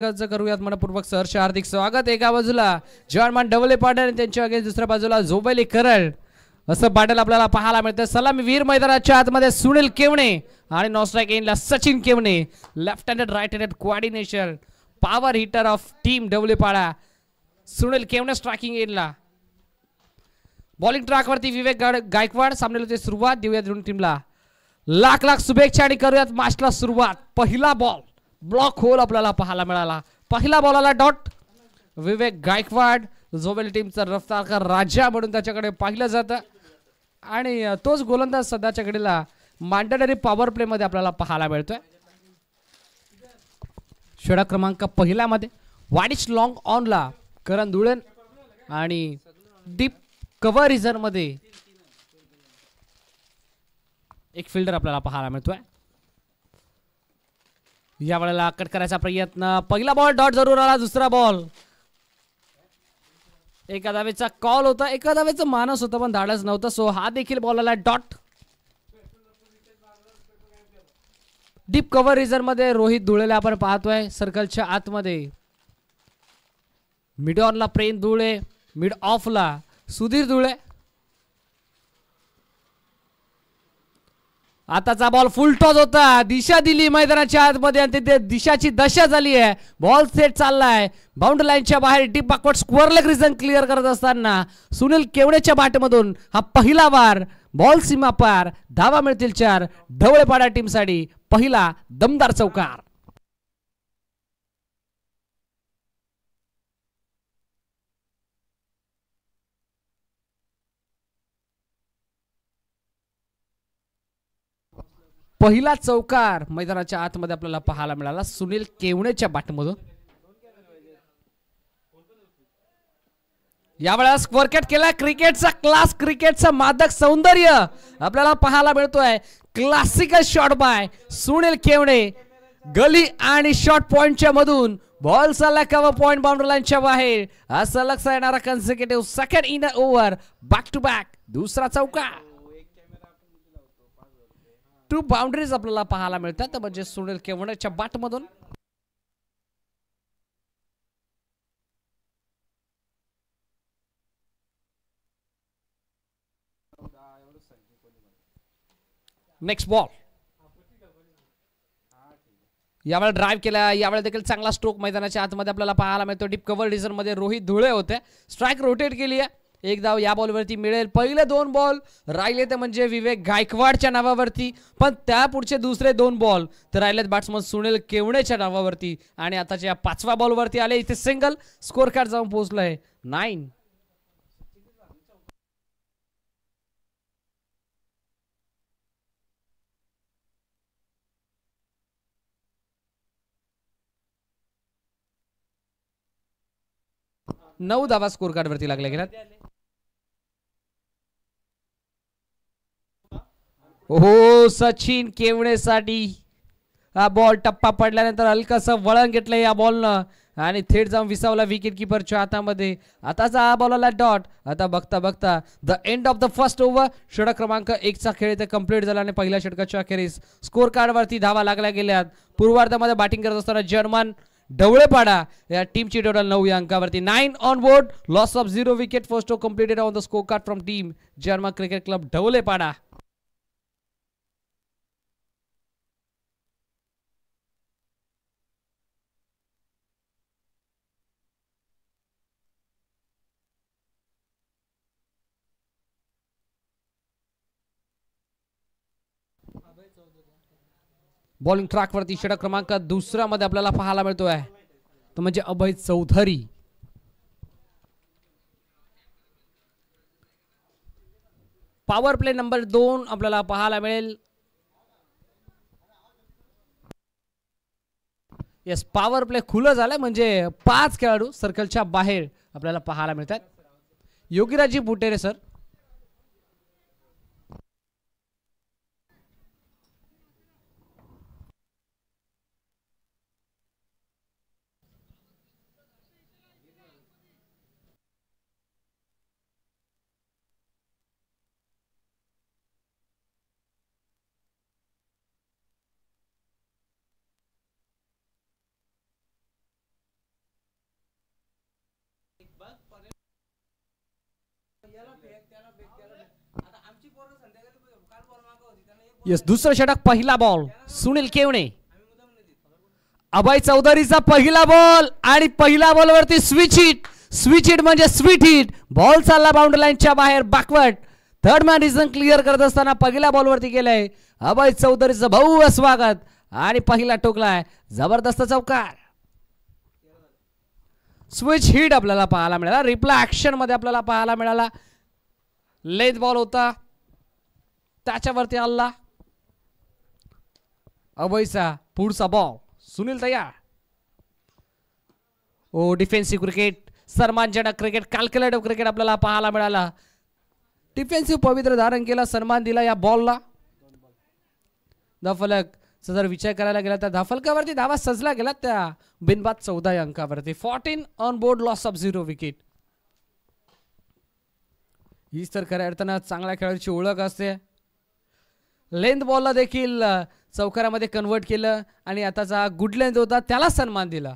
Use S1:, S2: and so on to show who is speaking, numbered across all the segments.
S1: करूयात मनपूर्वक सहर्ष हार्दिक स्वागत. एका बाजूला जॉर्मान डवले पाटील आणि त्यांच्या अगेन्स्ट दुसऱ्या बाजूला झोबैली करल असं पाटील आपल्याला पाहायला मिळतं. सलामी वीर मैदानाच्या आतमध्ये सुनील केवणे आणि नॉन स्ट्राइक एंडला Sachin Kevane. Left handed right handed coordination power hitter of team Davlepada. Sunil Kevane striking एंडला. बॉलिंग ट्रॅकवरती विवेक गायकवाड. सामन्याला होते सुरुवात. देऊया दोन टीमला लाख लाख शुभेच्छा आणि करूयात मॅचला सुरुवात. पहिला बॉल ब्लॉक होल आपल्याला पाहायला मिळाला. पहिला बॉलाला डॉट. विवेक गायकवाड झोबैली टीमचा रफ्तारकार राजा म्हणून त्याच्याकडे पाहिलं जातं आणि तोच गोलंदाज सध्याच्या घडीला मॅन्डेटरी पॉवर प्ले मध्ये आपल्याला पाहायला मिळतोय. षटक क्रमांक पहिल्यामध्ये वाडिश लॉंग ऑनला करण धुळेन आणि डीप कव्हर रिझन मध्ये एक फिल्डर आपल्याला पाहायला मिळतोय. या वेळेला कट करायचा प्रयत्न. पहिला बॉल डॉट जरूर आला. दुसरा बॉल एका धावेचा कॉल होता. एका धावेचा मानस होता पण धाडस नव्हतं. सो हा देखील बॉल आला डॉट. डीप कव्हर रिझन मध्ये रोहित धुळेला आपण पाहतोय सर्कलच्या आतमध्ये. मिड ऑनला प्रेम धुळे. मिड ऑफला सुधीर धुळे. आताचा बॉल फुल टॉस होता. दिशा दिली मैदानाच्या आतमध्ये आणि तिथे दिशाची दशा झाली आहे. बॉल सेट चाललाय बाउंड्री लाईनच्या बाहेर. Deep backward square leg reason clear करत असताना सुनील केवणेच्या बॅटमधून हा पहिला वार. बॉल सीमा पार. धावा मिळतील 4. ढवळेपाडा टीमसाठी पहिला दमदार चौकार. पहिला चौकार मैदानाच्या आतमध्ये आपल्याला पाहायला मिळाला सुनील केवणेच्या बॅटमधून. यावेळेला स्क्वेअर कट केला. क्रिकेटचा क्लास, क्रिकेटचा मादक सौंदर्य आपल्याला पाहायला मिळतोय. Classical shot by Sunil Kevane. Gully आणि शॉर्ट पॉइंटच्या मधून बॉल सलग कव्हर पॉइंट बाउंड्री लाईनच्या बाहेर. हा सलग येणारा consecutive second in over back to back दुसरा चौकार. 2 बाउंड्रीज आपल्याला पाहायला मिळतात म्हणजे सुनील केवणेच्या बॅटमधून. Next ball. यावेळेला ड्राइव्ह केला. यावेळेला देखील चांगला स्ट्रोक मैदानाच्या आतमध्ये आपल्याला पाहायला मिळतो. डीप कव्हर रिझन मध्ये रोहित धुळे होते. स्ट्राइक रोटेट केली आहे. एक धाव या बॉलवरती मिळेल. पहिले 2 बॉल राहिले ते म्हणजे विवेक गायकवाडच्या नावावरती पण त्या पुढचे दुसरे 2 बॉल तर राहिलेत बॅट्समन सुनील केवणेच्या नावावरती आणि आताच्या 5व्या बॉलवरती आले. इथे सिंगल. स्कोर कार्ड जाऊन पोहोचलंय 9. नऊ धावा स्कोर कार्ड वरती लागल्या गेल्यात. हो सचिन केवणेसाठी हा बॉल टप्पा पडल्यानंतर हलकासा वळण घेतलं या बॉलनं आणि थेट जाऊन विसावला विकेट किपरच्या हातामध्ये. आताचा हा बॉल आला डॉट. आता बघता बघता the end of the first over. षटक क्रमांक 1 चा खेळ इथे कंप्लीट झाला आणि पहिल्या षटकाच्या अखेरीस स्कोर कार्ड वरती धावा लागल्या गेल्यात. पूर्वार्धामध्ये बॅटिंग करत असताना जर्मन ढवळेपाडा या टीमची टोटल 9 या अंकावरती. 9 on board. Loss of 0 wicket. First over completed on the score card from team German cricket club Dhavlepada. Bowling track वरती षटक क्रमांक 2 मध्ये आपल्याला पाहायला मिळतोय तो म्हणजे अभय चौधरी. पॉवर प्ले नंबर 2 आपल्याला पाहायला मिळेल. येस पॉवर प्ले खुलं झालंय म्हणजे 5 खेळाडू सर्कलच्या बाहेर आपल्याला पाहायला मिळतात. योगीराजी बुटेरे सर. यस, दुसरं षटक, पहिला बॉल सुनील केवणे. अभय चौधरीचा पहिला बॉल आणि पहिल्या बॉलवरती स्विच हिट म्हणजे स्वीट हिट. बॉल चालला बाउंड्री लाईनच्या बाहेर backward. Third man reason clear करत असताना पहिल्या बॉलवरती गेलाय अभय चौधरीचं भव्य स्वागत आणि पहिला टोकलाय, जबरदस्त चौकार. स्विच हिट आपल्याला पाहायला मिळाला. रिप्लाय ऍक्शन मध्ये आपल्याला पाहायला मिळाला. लेथ बॉल होता, त्याच्यावरती आला अभयचा पुढचा बॉल. सुनील तयार. ओ डिफेन्सिव्ह क्रिकेट, सन्मानजनक क्रिकेट, कॅल्क्युलेटिव्ह क्रिकेट आपल्याला पाहायला मिळाला. डिफेन्सिव्ह पवित्र धारण केला, सन्मान दिला या बॉलला. धाफलक जर विचार करायला गेला तर धाफलकावरती धावा सजला गेला त्या बिनबाद 14 अंकावरती. 14 on board, loss of 0 wicket. हीच तर खऱ्या अर्थानं चांगल्या खेळाडूची ओळख असते. लेंथ बॉलला देखील चौकारामध्ये कन्वर्ट केलं आणि आताचा गुड लेंथ होता त्याला सन्मान दिला.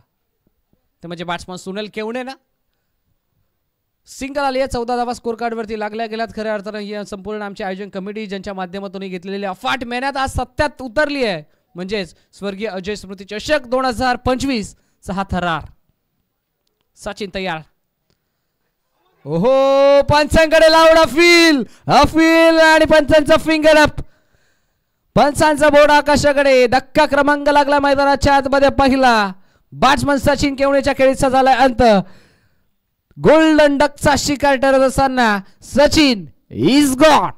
S1: ते म्हणजे बॅट्समन सुनील केवणे ना. सिंगल आली आहे, 14 धावा स्कोर कार्ड वरती लागल्या गेल्यात. खऱ्या अर्थानं ही संपूर्ण आमची आयोजन कमिटी ज्यांच्या माध्यमातून घेतलेली अफाट मेहनत आज सत्यात उतरली आहे. म्हणजेच स्वर्गीय अजय स्मृती चषक 2025 चा हा थरार. सचिन तयार. ओहो, पंचांकडे लावून अफील आणि पंचांचा फिंगर अप. पंचांचा बोर्ड आकाशाकडे. धक्का क्रमांक लागला मैदानाच्या आतमध्ये. पहिला बॅट्समन सचिन केवणेच्या खेळीचा झालाय अंत. गोल्डन डकचा शिकार ठरत असताना सचिन इज गॉन.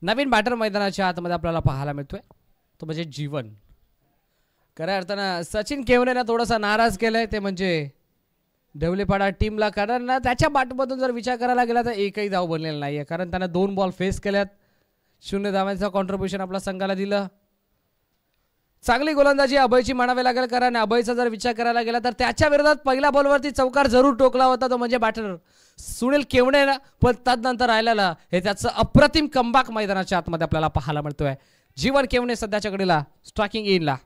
S1: नवीन बॅटर मैदानाच्या आतमध्ये आपल्याला पाहायला मिळतोय, तो म्हणजे जीवन. खऱ्या अर्थानं सचिन केवणेनं थोडासा नाराज केलाय, ते म्हणजे ढवलेपाडा टीमला. कारण त्याच्या बॅटमधून जर विचार करायला गेला तर एकही धाव बनलेला नाहीये. कारण त्यानं 2 बॉल फेस केल्यात. 0 धावांचा कॉन्ट्रीब्युशन आपल्या संघाला दिलं. चांगली गोलंदाजी अभयची म्हणावी लागेल. कारण अभयचा जर विचार करायला गेला तर त्याच्या विरोधात पहिल्या बॉलवरती चौकार जरूर टोकला होता, तो म्हणजे बॅटर सुनील केवणे ना. पण तदनंतर राहिलेला हे त्याचं अप्रतिम कमबॅक मैदानाच्या आतमध्ये आपल्याला पाहायला मिळतोय. जीवन केवणे सध्याच्या घडीला स्ट्रायकिंग इनला.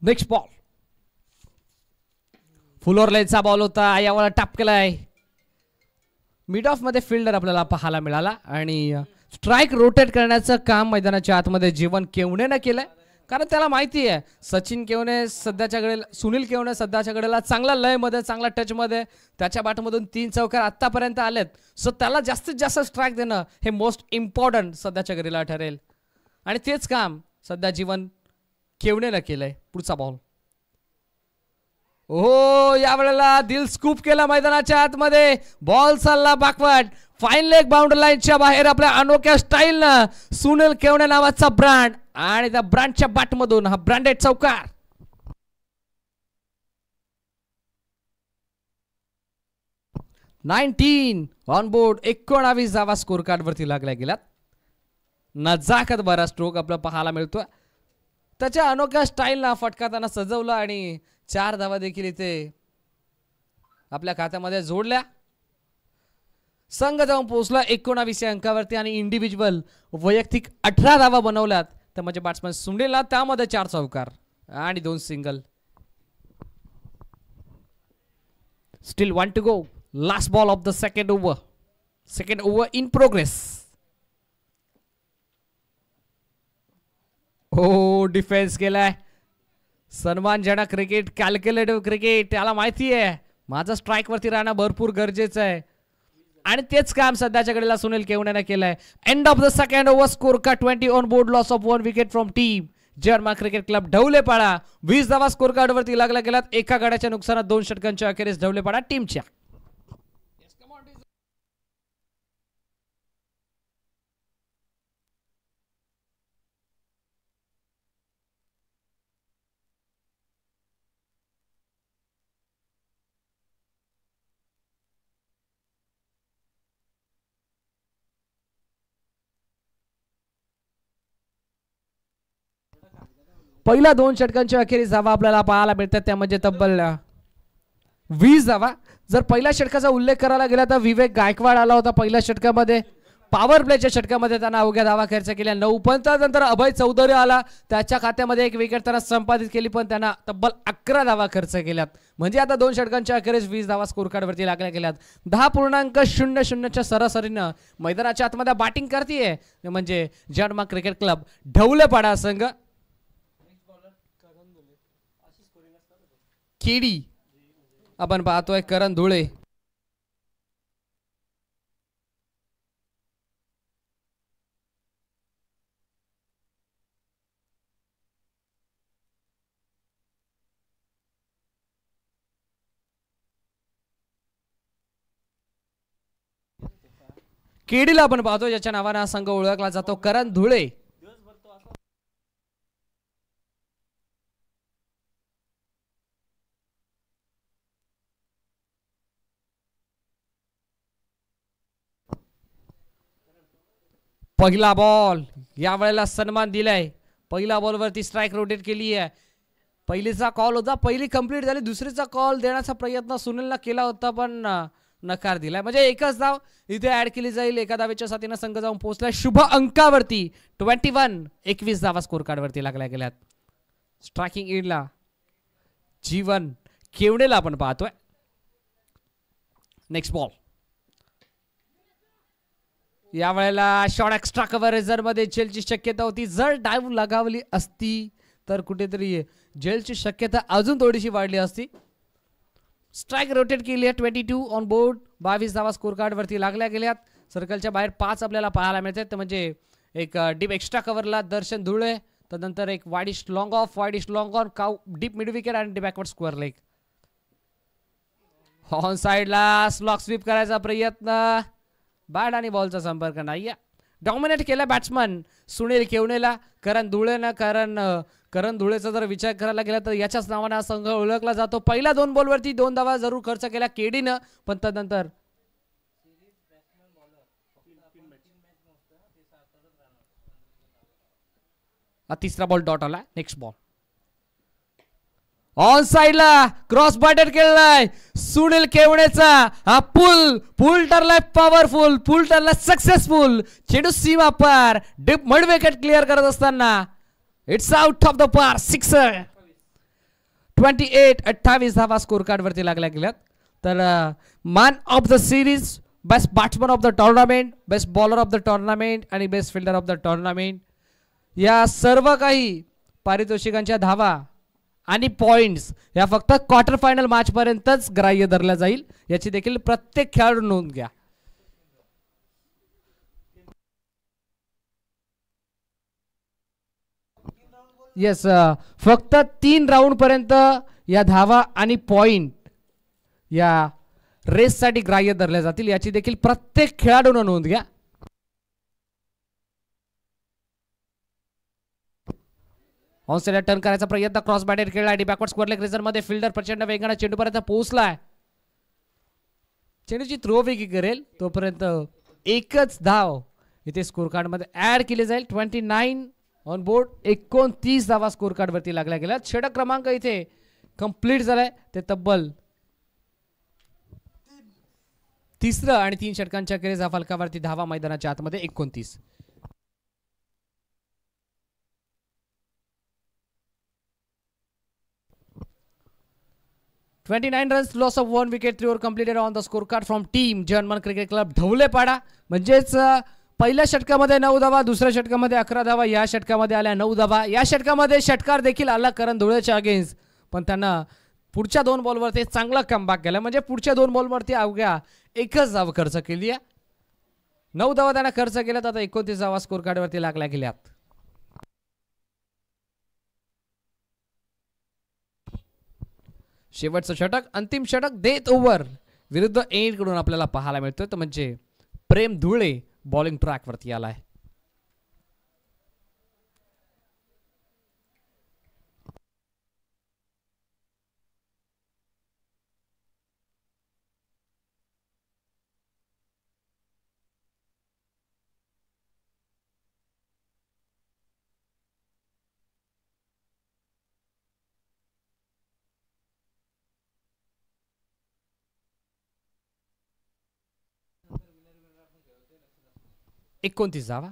S1: नेक्स्ट बॉल फुल लेनचा बॉल होता, यावेळेला टॅप केलाय. मिड ऑफ मध्ये फिल्डर आपल्याला पाहायला मिळाला आणि स्ट्राइक रोटेट करण्याचं काम मैदानाच्या आतमध्ये जीवन केवणेनं केलंय. कारण त्याला माहिती आहे सचिन केवणे सध्याच्या घडीला, सुनील केवणे सध्याच्या घडीला चांगला लय मध्ये, चांगला टच मध्ये, त्याच्या बॅटमधून 3 चौकार आतापर्यंत आलेत. सो त्याला जास्तीत जास्त स्ट्राइक देणं हे मोस्ट इम्पॉर्टंट सध्याच्या घडीला ठरेल आणि तेच काम सध्या जीवन केवणेनं केलंय. पुढचा बॉल. ओ यावेळेला दिल स्कूप केला मैदानाच्या आतमध्ये. बॉल चालला बॅकवर्ड. फाईन लेग बाउंड्री लाईनच्या बाहेर आपल्या अनोख्या स्टाईलनं सुनील केवणे नावाचा ब्रँड आणि त्या ब्रँडच्या बॅटमधून हा ब्रँडेड चौकार. On board. 19 धावा स्कोर कार्ड वरती लागल्या गेल्यात. नजाकत बरा स्ट्रोक आपला पाहायला मिळतोय. त्याच्या अनोख्या स्टाईलला फटकाताना सजवलं आणि 4 धावा देखील इथे आपल्या खात्यामध्ये जोडल्या. संघ जाऊन पोहोचला 19 अंकावरती आणि इंडिव्हिज्युअल वैयक्तिक 18 धावा बनवल्यात. तर म्हणजे बॅट्समन सुनीलला त्यामध्ये 4 चौकार आणि 2 single. Still 1 to go. Last ball of the second over. Second over in progress. हो डिफेन्स केलाय. सन्मानजनक क्रिकेट, कॅल्क्युलेटिव्ह क्रिकेट. त्याला माहिती आहे माझं स्ट्राइक वरती राहणं भरपूर गरजेचं आहे आणि तेच काम सध्याच्या घडीला सुनील केवणेनं केलंय. End of the second over score का 20 on board, loss of 1 wicket from team. German cricket club Dhavlepada. 20 धावा स्कोर कार्ड वरती लागल्या गेल्यात. एका गड्याच्या नुकसानात 2 षटकांच्या अखेरीस ढवलेपाडा टीमच्या. पहिल्या 2 षटकांच्या अखेरीस धावा आपल्याला पाहायला मिळतात त्यामध्ये तब्बल 20 धावा. जर पहिल्या षटकाचा उल्लेख करायला गेला तर विवेक गायकवाड आला होता पहिल्या षटकामध्ये. पॉवर प्लेच्या षटकामध्ये त्यांना अवघ्या धावा खर्च केल्या 9. पण त्यानंतर अभय चौधरी आला, त्याच्या खात्यामध्ये 1 विकेट त्यांना संपादित केली, पण त्यांना तब्बल 11 धावा खर्च केल्यात. म्हणजे आता 2 षटकांच्या अखेरीस 20 धावा स्कोर कार्ड वरती लागल्या गेल्यात. 10.00च्या सरासरीनं मैदानाच्या आतमध्ये बॅटिंग करतीये म्हणजे जर्मन क्रिकेट क्लब ढवलेपाडा संघ. केडी आपण पाहतोय करण धुळे. केडीला आपण पाहतो ज्याच्या नावाने हा संघ ओळखला जातो करण धुळे. पहिला बॉल या वेळेला सन्मान दिलाय. पहिला बॉल वरती स्ट्राइक रोटेट केली आहे. पहिलीचा कॉल होता, पहिली कंप्लीट झाली. दुसरीचा कॉल देण्याचा प्रयत्न सुनीलला केला होता पण नकार दिलाय. म्हणजे एकच धाव इथे ऍड केली जाईल. एका धावेच्या साथीने संघ जाऊन पोहोचलाय शुभ अंकावरती. 21 धावा स्कोर कार्ड वरती लागल्या गेल्यात. स्ट्रायकिंग एंडला जीवन केवडेला आपण पाहतोय. नेक्स्ट बॉल या वेळेला शॉट एक्स्ट्रा कव्हरेजर मध्ये जेलची शक्यता होती. जर डायव्ह लगावली असती तर कुठेतरी जेलची शक्यता अजून थोडीशी वाढली असती. स्ट्राइक रोटेट केली आहे. 22 ऑन बोर्ड. 22 धावा स्कोर कार्ड वरती लागल्या गेल्यात. सर्कलच्या बाहेर 5 आपल्याला पाहायला मिळतात. म्हणजे एक डीप एक्स्ट्रा कव्हरला दर्शन धुळे, त्यानंतर एक widish long of, widish long on, cow deep mid wicket आणि बॅकवर्ड स्क्वेअर लेग. ऑन साइडला स्लॉक स्वीप करायचा प्रयत्न, बॅट आणि बॉलचा संपर्क नाही. डॉमिनेट केला बॅट्समन सुनील केवणेला. करण धुळेचा जर विचार करायला गेला तर याच्याच नावाने हा संघ ओळखला जातो. पहिल्या 2 बॉलवरती 2 धावा जरूर खर्च केल्या केडीनं, पण त्यानंतर तिसरा बॉल डॉट आला. नेक्स्ट बॉल ऑन साइडला क्रॉस बॅटेड केलाय सुनील केवणेचा. हा पुल ठरलाय पॉवरफुल, पुल ठरला सक्सेसफुल. चेंडू सीमा पार डीप मिड विकेट क्लिअर करत असताना इट्स आउट ऑफ द पार. 6 28 धावा स्कोर कार्ड वरती लागल्या गेल्यात. तर man of the series, best batsman of the tournament, best bowler of the tournament आणि best fielder of the tournament या सर्व काही पारितोषिकांच्या धावा आणि पॉइंट्स या फक्त क्वार्टर फायनल मॅच पर्यंतच ग्राह्य धरल्या जाईल. याची देखील प्रत्येक खेळाडू नोंद घ्या. येस, फक्त 3 राऊंड पर्यंत या धावा आणि पॉइंट या रेससाठी ग्राह्य धरल्या जातील. याची देखील प्रत्येक खेळाडूने नोंद घ्या. ऑनसाइड टर्न करायचा प्रयत्न, क्रॉस बॅटेड खेळला आणि बॅकवर्ड स्क्वेअर लेग रेझर मध्ये फिल्डर प्रचंड वेगाने चेंडूपर्यंत पोहोचलाय. चेंडूची थ्रो वेगळी करेल तोपर्यंत एकच धाव इथे स्कोर कार्ड मध्ये ऍड केली जाईल. 29 ऑन बोर्ड. 29 धावा स्कोर कार्ड वरती लागल्या गेल्या. षटक क्रमांक इथे कंप्लीट झालाय. ते तब्बल 3रं आणि 3 षटकांच्या अखेरीस फलकावरती धावा मैदानाच्या आतमध्ये 29. runs, loss of 1 wicket, 3 over completed on the scorecard from team German cricket club Dhavlepada. म्हणजेच पहिल्या षटकामध्ये 9 धावा, दुसऱ्या षटकामध्ये 11 धावा, या षटकामध्ये आल्या 9 धावा. या षटकामध्ये षटकार देखील आला करण धुळेच्या अगेन्स्ट, पण त्यांना पुढच्या 2 बॉलवरती चांगला कमबॅक केला. म्हणजे पुढच्या 2 बॉलवरती अवघ्या एकच धाव खर्च केली आहे. 9 धावा त्यांना खर्च केल्यात. आता 29 धावा स्कोर कार्डवरती लागल्या गेल्यात. शेवटचं षटक, अंतिम षटक डेथ ओव्हर विरुद्ध एंड कडून आपल्याला पाहायला मिळतोय तो म्हणजे प्रेम धुळे बॉलिंग ट्रॅक वरती आलाय. एकोणतीस धावा.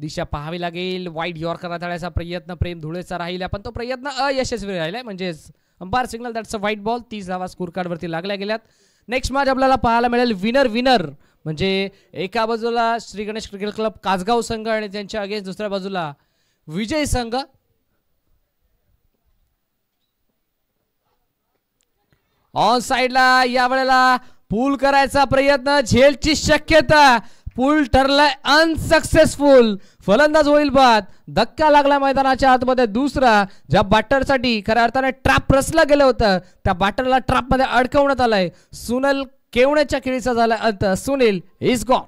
S1: दिशा पाहावी लागेल. वाईट यॉर्कर हाताळायचा प्रयत्न प्रेम धुळेचा राहिला पण तो प्रयत्न अयशस्वी राहिलाय म्हणजेच umpire signal that's a white ball. 30 धावा स्कोर कार्ड वरती लागल्या गेल्यात. नेक्स्ट मॅच आपल्याला पाहायला मिळेल विनर विनर म्हणजे एका बाजूला श्री गणेश क्रिकेट क्लब कासगाव संघ आणि त्यांच्या अगेन्स्ट दुसऱ्या बाजूला विजय संघ. ऑन साइडला या वेळेला पूल करायचा प्रयत्न झेलची शक्यता पूल ठरलाय अनसक्सेसफुल. फलंदाज होईल बाद. धक्का लागला मैदानाच्या आतमध्ये दुसरा ज्या बॅटरसाठी खऱ्या अर्थाने ट्रॅप रचलं गेलं होतं त्या बॅटरला ट्रॅप मध्ये अडकवण्यात आलंय. सुनील केवणेच्या खेळीचा झाला अंत. Sunil is gone.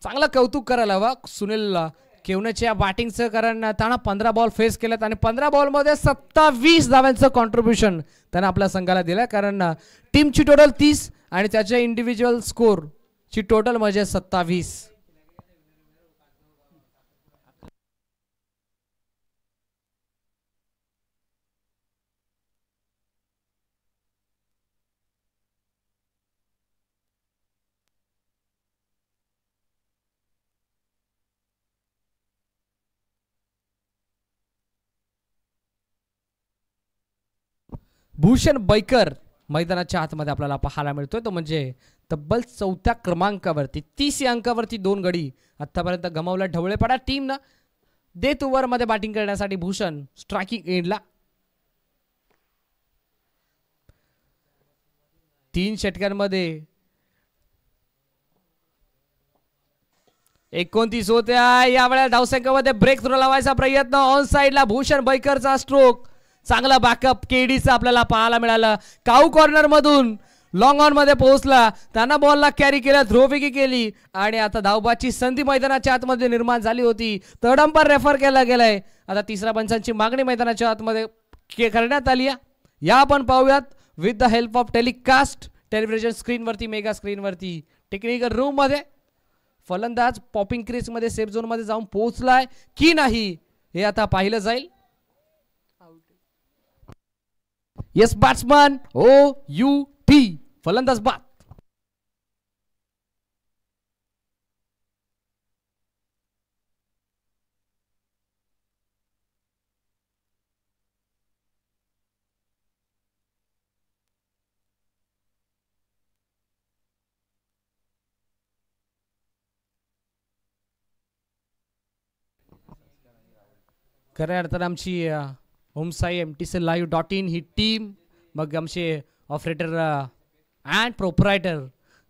S1: चांगलं कौतुक करायला हवं सुनील केवणेच्या बॅटिंगचं कारण त्यानं 15 बॉल फेस केलेत आणि 15 बॉलमध्ये 27 धाव्यांचं कॉन्ट्रीब्युशन त्यानं आपल्या संघाला दिलं कारण टीमची टोटल 30 आणि त्याच्या इंडिव्हिज्युअल स्कोर ची टोटल म्हणजे 27. भूषण बैकर मैदानाच्या आतमध्ये आपल्याला पाहायला मिळतोय तो म्हणजे तब्बल 4थ्या क्रमांकावरती 30 अंकावरती 2 गडी आतापर्यंत गमावला ढवळेपाडा टीमनं. डेथ ओव्हर मध्ये बॅटिंग करण्यासाठी भूषण स्ट्रायकिंग एंडला. 3 षटकांमध्ये 29 होत्या. यावेळेला धावसंख्येमध्ये ब्रेक थ्रो लावायचा प्रयत्न ऑन साइडला भूषण बैकरचा स्ट्रोक. चांगला बॅकअप केडीचा आपल्याला पाहायला मिळाला. काऊ कॉर्नर मधून लॉंग ऑन मध्ये पोहोचला. त्यांना बॉलला कॅरी केला थ्रोविकी केली आणि आता धावबाची संधी मैदानाच्या आतमध्ये निर्माण झाली होती. थर्ड अंपायर रेफर केला गेलाय. आता तिसऱ्या पंचांची मागणी मैदानाच्या आतमध्ये करण्यात आली आहे. या आपण पाहूयात with the help of telecast television स्क्रीनवरती मेगा स्क्रीनवरती टेक्निकल रूम मध्ये फलंदाज पॉपिंग क्रीज मध्ये सेफ झोन मध्ये जाऊन पोहोचलाय की नाही हे आता पाहिलं जाईल. येस बॅट्समन OUT फलंदाज बाद. खऱ्या अर्थानं आमची होमसाई MTCLive.in ही टीम मग आमचे ऑपरेटर अँड प्रोप्रायटर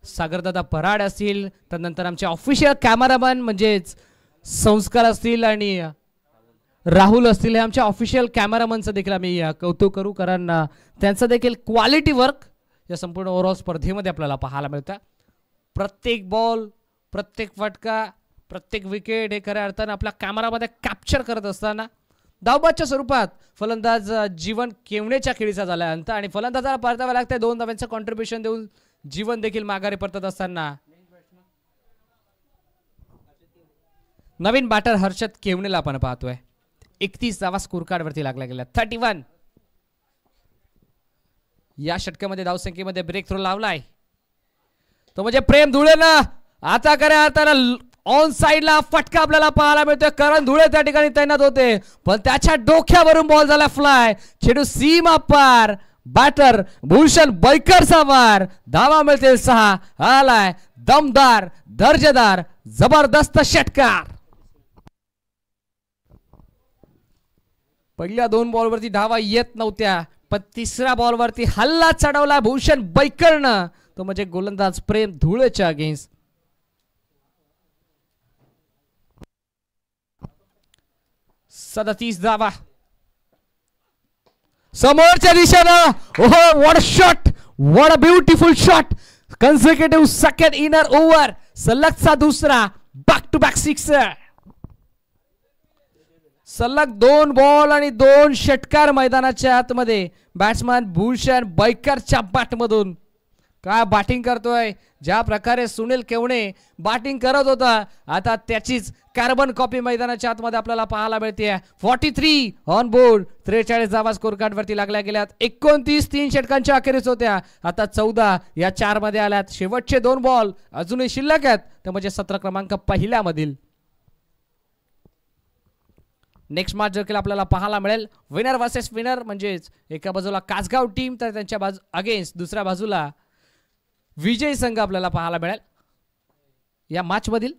S1: सागरदादा पराड असतील त्यानंतर आमचे ऑफिशियल कॅमेरामॅन म्हणजेच संस्कार असतील आणि राहुल असतील हे आमच्या ऑफिशियल कॅमेरामॅनचं देखील आम्ही कौतुक करू कारण त्यांचं देखील क्वालिटी वर्क या संपूर्ण ओव्हरऑल स्पर्धेमध्ये आपल्याला पाहायला मिळतं. प्रत्येक बॉल प्रत्येक फटका प्रत्येक विकेट हे खऱ्या अर्थानं आपल्या कॅमेरामध्ये कॅप्चर करत असताना धावबादच्या स्वरूपात फलंदाज जीवन केवणेच्या खेळीचा झाला अंत आणि फलंदाजाला परतावे लागते 2 धाव्यांचं कॉन्ट्रीब्युशन देऊन जीवन देखील माघारी परतत असताना नवीन बॅटर हर्षद केवणेला आपण पाहतोय. 31 धावा स्कोर कार्ड वरती लागल्या गेल्या. 31 या षटकामध्ये धावसंख्येमध्ये ब्रेक थ्रो लावलाय तो म्हणजे प्रेम धुळे ना. आता खऱ्या अर्थानं ऑन साइडला फटका आपल्याला पाहायला मिळतोय. करण धुळे त्या ठिकाणी तैनात होते पण त्याच्या डोक्यावरून बॉल झाला फ्लाय. चेडू सीमा पार. बॅटर भूषण बैकरचा वार. धावा मिळतील 6. आलाय दमदार दर्जेदार जबरदस्त षटकार. पहिल्या 2 बॉलवरती धावा येत नव्हत्या पण तिसऱ्या बॉलवरती हल्ला चढवला भूषण बैकरनं तो म्हणजे गोलंदाज प्रेम धुळेच्या अगेन्स्ट. 37 धावा समोरच्या दिशेनं. ओहो what a shot, what a beautiful shot. Consecutive second inner over, सलगचा दुसरा बॅक टू बॅक सिक्सर. सलग 2 बॉल आणि 2 षटकार मैदानाच्या आतमध्ये. बॅट्समॅन भूषण बैकरच्या बॅटमधून काय बॅटिंग करतोय. ज्या प्रकारे सुनील केवणे बॅटिंग करत होता, आता त्याचीच कार्बन कॉपी मैदानाच्या आतमध्ये आपल्याला पाहायला मिळते. 43 ऑन बोर्ड, 43 धावा स्कोर कार्ड वरती लागल्या गेल्यात. 29 3 षटकांच्या अखेरीस होत्या, आता 14 या 4 मध्ये आल्यात. शेवटचे 2 बॉल अजूनही शिल्लक आहेत, ते म्हणजे 17 क्रमांक पहिल्या मधील. नेक्स्ट मॅच देखील आपल्याला पाहायला मिळेल. विनर वर्सेस विनर, म्हणजेच एका बाजूला कासगाव टीम तर त्यांच्या बाजू अगेन्स्ट दुसऱ्या बाजूला विजय संघ आपल्याला पाहायला मिळेल या मॅच मधील.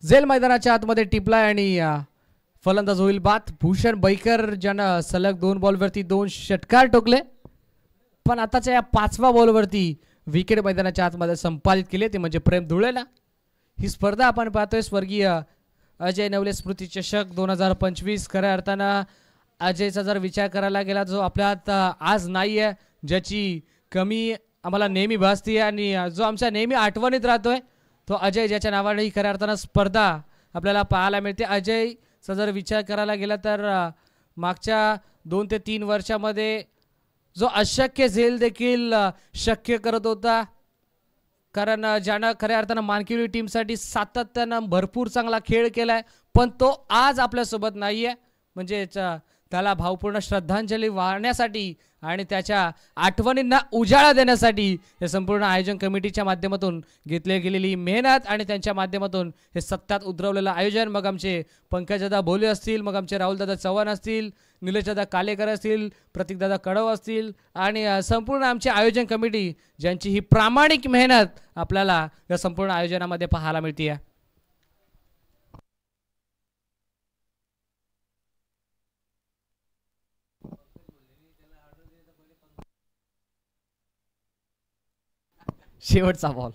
S1: झेल मैदानाच्या आतमध्ये टिपलाय आणि फलंदाज होईल बाद. भूषण बैकर ज्यानं सलग 2 बॉलवरती 2 षटकार ठोकले, पण आताच्या या 5व्या बॉलवरती विकेट मैदानाच्या आतमध्ये संपादित केले, ते म्हणजे प्रेम धुळेला. ही स्पर्धा आपण पाहतोय स्वर्गीय अजय नवले स्मृती चषक 2025. खऱ्या अर्थानं अजयचा जर विचार करायला गेला, जो आपल्यात आज नाही आहे, ज्याची कमी आम्हाला नेहमी भासते आणि जो आमच्या नेहमी आठवणीत राहतोय, तो अजय, ज्याच्या नावाने ही खऱ्या अर्थानं स्पर्धा आपल्याला पाहायला मिळते. अजयचा जर विचार करायला गेला तर मागच्या 2 ते 3 वर्षामध्ये जो अशक्य झेल देखील शक्य करत होता, कारण ज्यानं खऱ्या अर्थानं मानकिवली टीमसाठी सातत्यानं भरपूर चांगला खेळ केलाय, पण तो आज आपल्यासोबत नाहीये. म्हणजे त्याला भावपूर्ण श्रद्धांजली वाहण्यासाठी आणि त्याच्या आठवणींना उजाळा देण्यासाठी हे संपूर्ण आयोजन कमिटीच्या माध्यमातून घेतली गेलेली मेहनत आणि त्यांच्या माध्यमातून हे सत्यात उतरवलेलं आयोजन, मग आमचे पंकजदादा भोले असतील, मग आमचे राहुलदादा चव्हाण असतील, निलेशदादा कालेकर असतील, प्रतीकदादा कडव असतील आणि संपूर्ण आमची आयोजन कमिटी, ज्यांची ही प्रामाणिक मेहनत आपल्याला या संपूर्ण आयोजनामध्ये पाहायला मिळते. शेवटचा बॉल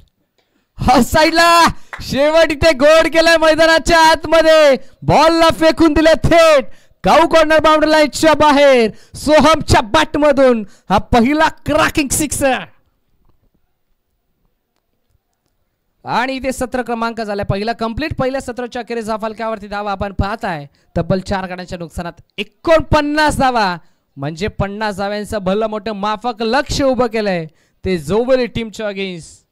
S1: हा साईडला, शेवट इथे गोड केलाय मैदानाच्या आतमध्ये. बॉलला फेकून दिले थेट गाव कॉर्नर बाउंड्री लाईनच्या बाहेर. सोहमच्या बॅट मधून हा पहिला क्रॅकिंग सिक्सर आणि इथे 17 क्रमांक झाला. पहिला कंप्लीट. पहिल्या 17च्या अखेरीस फलकावरती धावा आपण पाहताय तब्बल 4 गड्यांच्या नुकसानात 49 धावा, म्हणजे 50 धाव्यांचं भलं मोठं माफक लक्ष उभं केलंय ते जोबली टीमच्या अगेन्स्ट.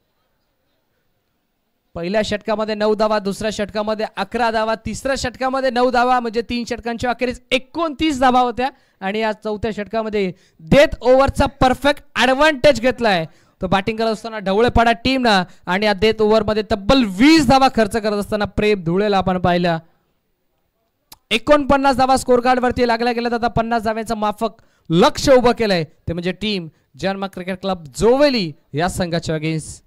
S1: पहिल्या षटकामध्ये 9 धावा, दुसऱ्या षटकामध्ये 11 धावा, तिसऱ्या षटकामध्ये 9 धावा, म्हणजे 3 षटकांच्या अखेरीस 29 धावा होत्या. आणि या 4थ्या षटकामध्ये डेथ ओव्हरचा परफेक्ट ऍडव्हान्टेज घेतलाय तो बॅटिंग करत असताना ढवळेपाडा टीमनं. आणि या डेथ ओव्हरमध्ये तब्बल 20 धावा खर्च करत असताना प्रेम धुळेला आपण पाहिलं. 49 धावा स्कोर कार्ड वरती लागल्या गेल्यात. आता 50 धाव्यांचं माफक लक्ष उभं केलंय ते म्हणजे टीम जन्मा क्रिकेट क्लब जोवेली या संघाच्या अगेन्स्ट.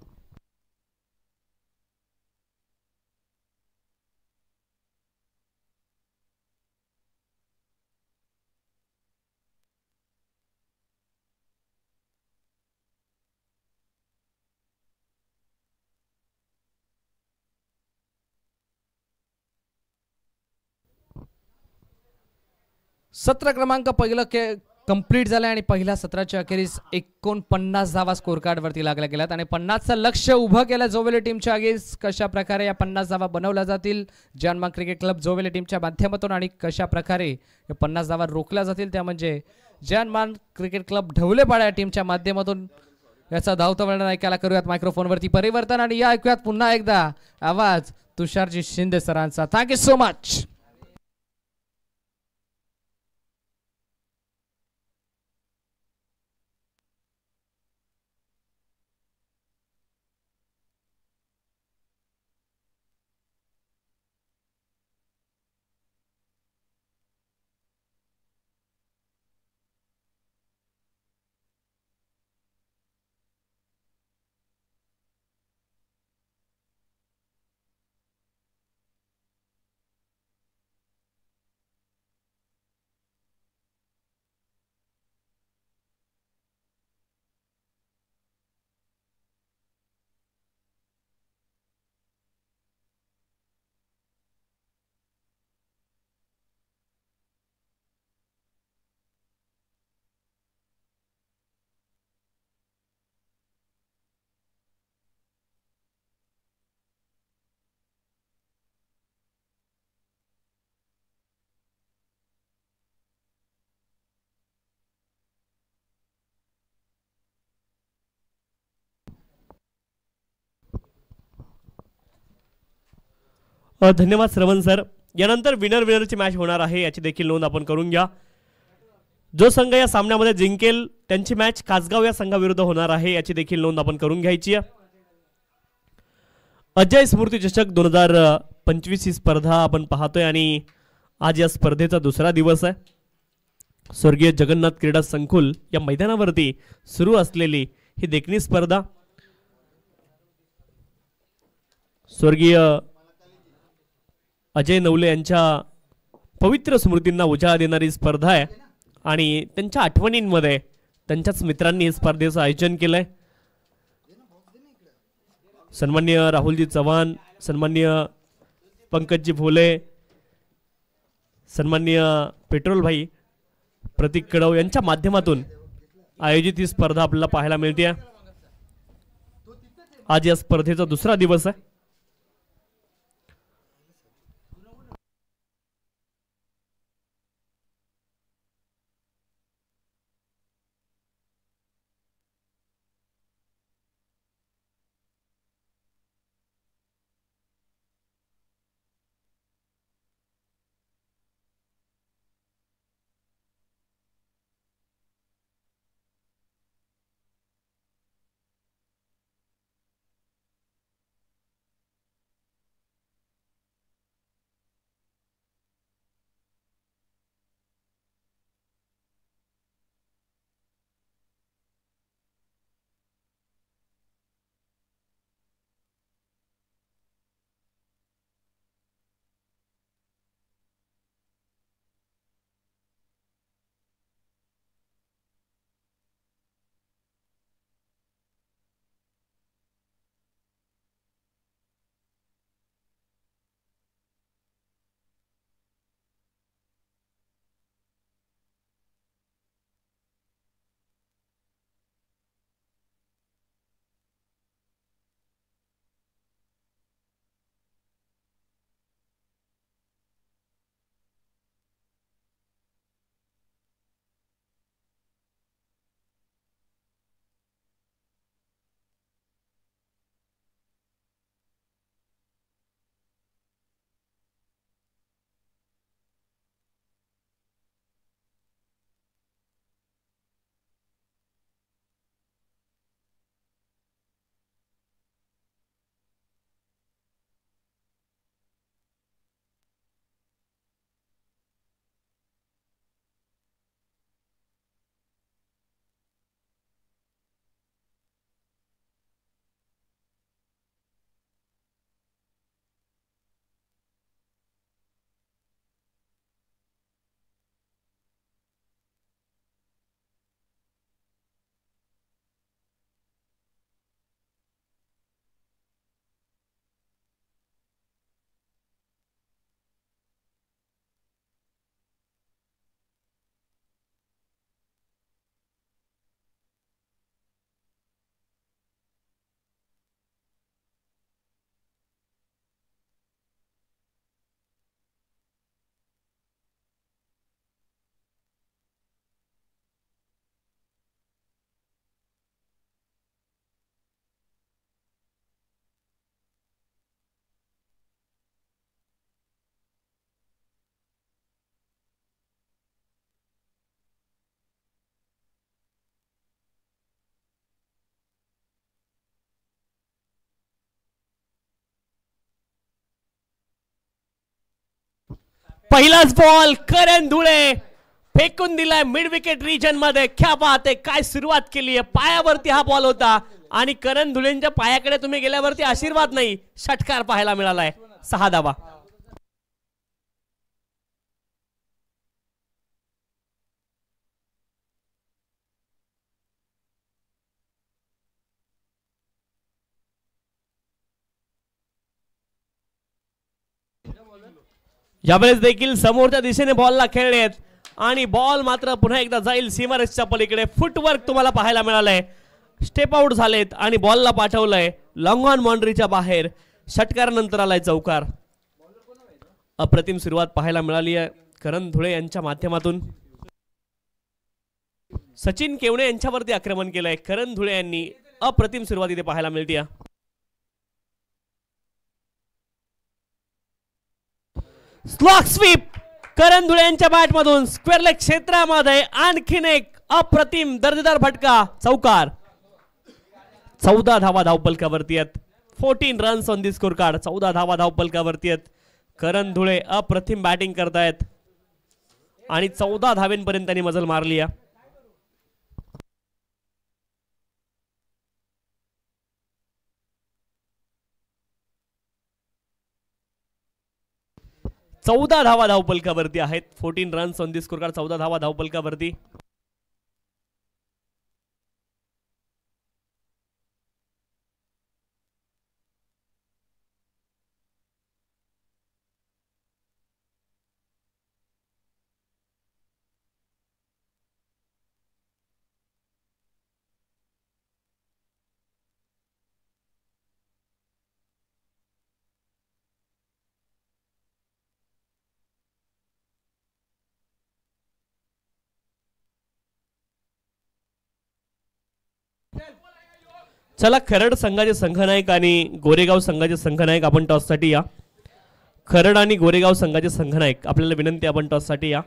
S1: सत्र क्रमांक पहिलं कंप्लीट झालं आणि पहिल्या सत्राच्या अखेरीस 49 धावा स्कोर कार्ड वरती लागल्या गेल्यात आणि 50चं लक्ष उभं केलं जोवेली टीमच्या अगेन्स्ट. कशा प्रकारे या 50 धावा बनवल्या जातील जानमार्ग क्रिकेट क्लब जोवेली टीमच्या माध्यमातून आणि कशा प्रकारे या 50 धावा रोखल्या जातील त्या म्हणजे जानमार्ग क्रिकेट क्लब ढवलेपाडा टीमच्या माध्यमातून याचा धावता वर्णन ऐकायला करूयात मायक्रोफोनवरती परिवर्तन आणि या ऐकूयात पुन्हा एकदा आवाज तुषारजी शिंदे सरांचा. Thank you so much.
S2: धन्यवाद श्रवण सर. यानंतर विनरची मॅच होणार आहे याची देखील नोंद आपण करून घ्या. जो संघ या सामन्यामध्ये जिंकेल त्यांची मॅच कासगाव या संघाविरुद्ध होणार आहे याची देखील नोंद आपण करून घ्यायची आहे. अजय स्मृती चषक 2025 ही स्पर्धा आपण पाहतोय आणि आज या स्पर्धेचा दुसरा दिवस आहे. स्वर्गीय जगन्नाथ क्रीडा संकुल या मैदानावरती सुरू असलेली ही देखणी स्पर्धा स्वर्गीय अजय नवले यांच्या पवित्र स्मृतींना उजाळा देणारी स्पर्धा आहे आणि त्यांच्या आठवणींमध्ये त्यांच्याच मित्रांनी या स्पर्धेचं आयोजन केलंय. सन्माननीय राहुलजी चव्हाण, सन्माननीय पंकजजी भोले, सन्माननीय पेट्रोल भाई प्रतीक कडव यांच्या माध्यमातून आयोजित ही स्पर्धा आपल्याला पाहायला मिळते. आज या स्पर्धेचा दुसरा दिवस आहे. पहिलाच बॉल करण धुळे फेकून दिलाय मिड विकेट रिजन मध्ये. क्या बात आहे, काय सुरुवात केली आहे. पायावरती हा बॉल होता आणि करण धुळेंच्या पायाकडे तुम्ही गेल्यावरती आशीर्वाद नाही षटकार पाहायला मिळालाय. 6 धावा. यावेळेस देखील समोरच्या दिशेने बॉलला खेळलेत आणि बॉल मात्र पुन्हा एकदा जाईल सीमारेषच्या पलीकडे. फुटवर्क तुम्हाला पाहायला मिळालंय. स्टेप आउट झालेत आणि बॉलला पाठवलंय लॉंग ऑन बाउंड्रीच्या बाहेर. षटकारानंतर आलाय चौकार. अप्रतिम सुरुवात पाहायला मिळाली आहे करण धुळे यांच्या माध्यमातून. सचिन केवणे यांच्यावरती आक्रमण केलंय करण धुळे यांनी. अप्रतिम सुरुवात इथे पाहायला मिळते. स्लॉक स्वीप करण धुळे यांच्या बॅट मधून स्क्वेअर लेग क्षेत्रामध्ये आणखीन एक अप्रतिम दर्जेदार फटका चौकार. 14 धावा धावपलकावरती आहेत. 14 runs on the score card. 14 धावा धावपलकावरती आहेत. करण धुळे अप्रतिम बॅटिंग करतायत आणि 14 धावेंपर्यंत त्यांनी मजल मारली आहे. चौदा धावा धावपलकावरती आहेत. 14 runs on the score card. 14 धावा धावपलकावरती. चला खरड संघाचे संघनायक आणि गोरेगाव संघाचे संघनायक आपण टॉससाठी या. खरड आणि गोरेगाव संघाचे संघनायक आपल्याला विनंती आपण टॉससाठी या.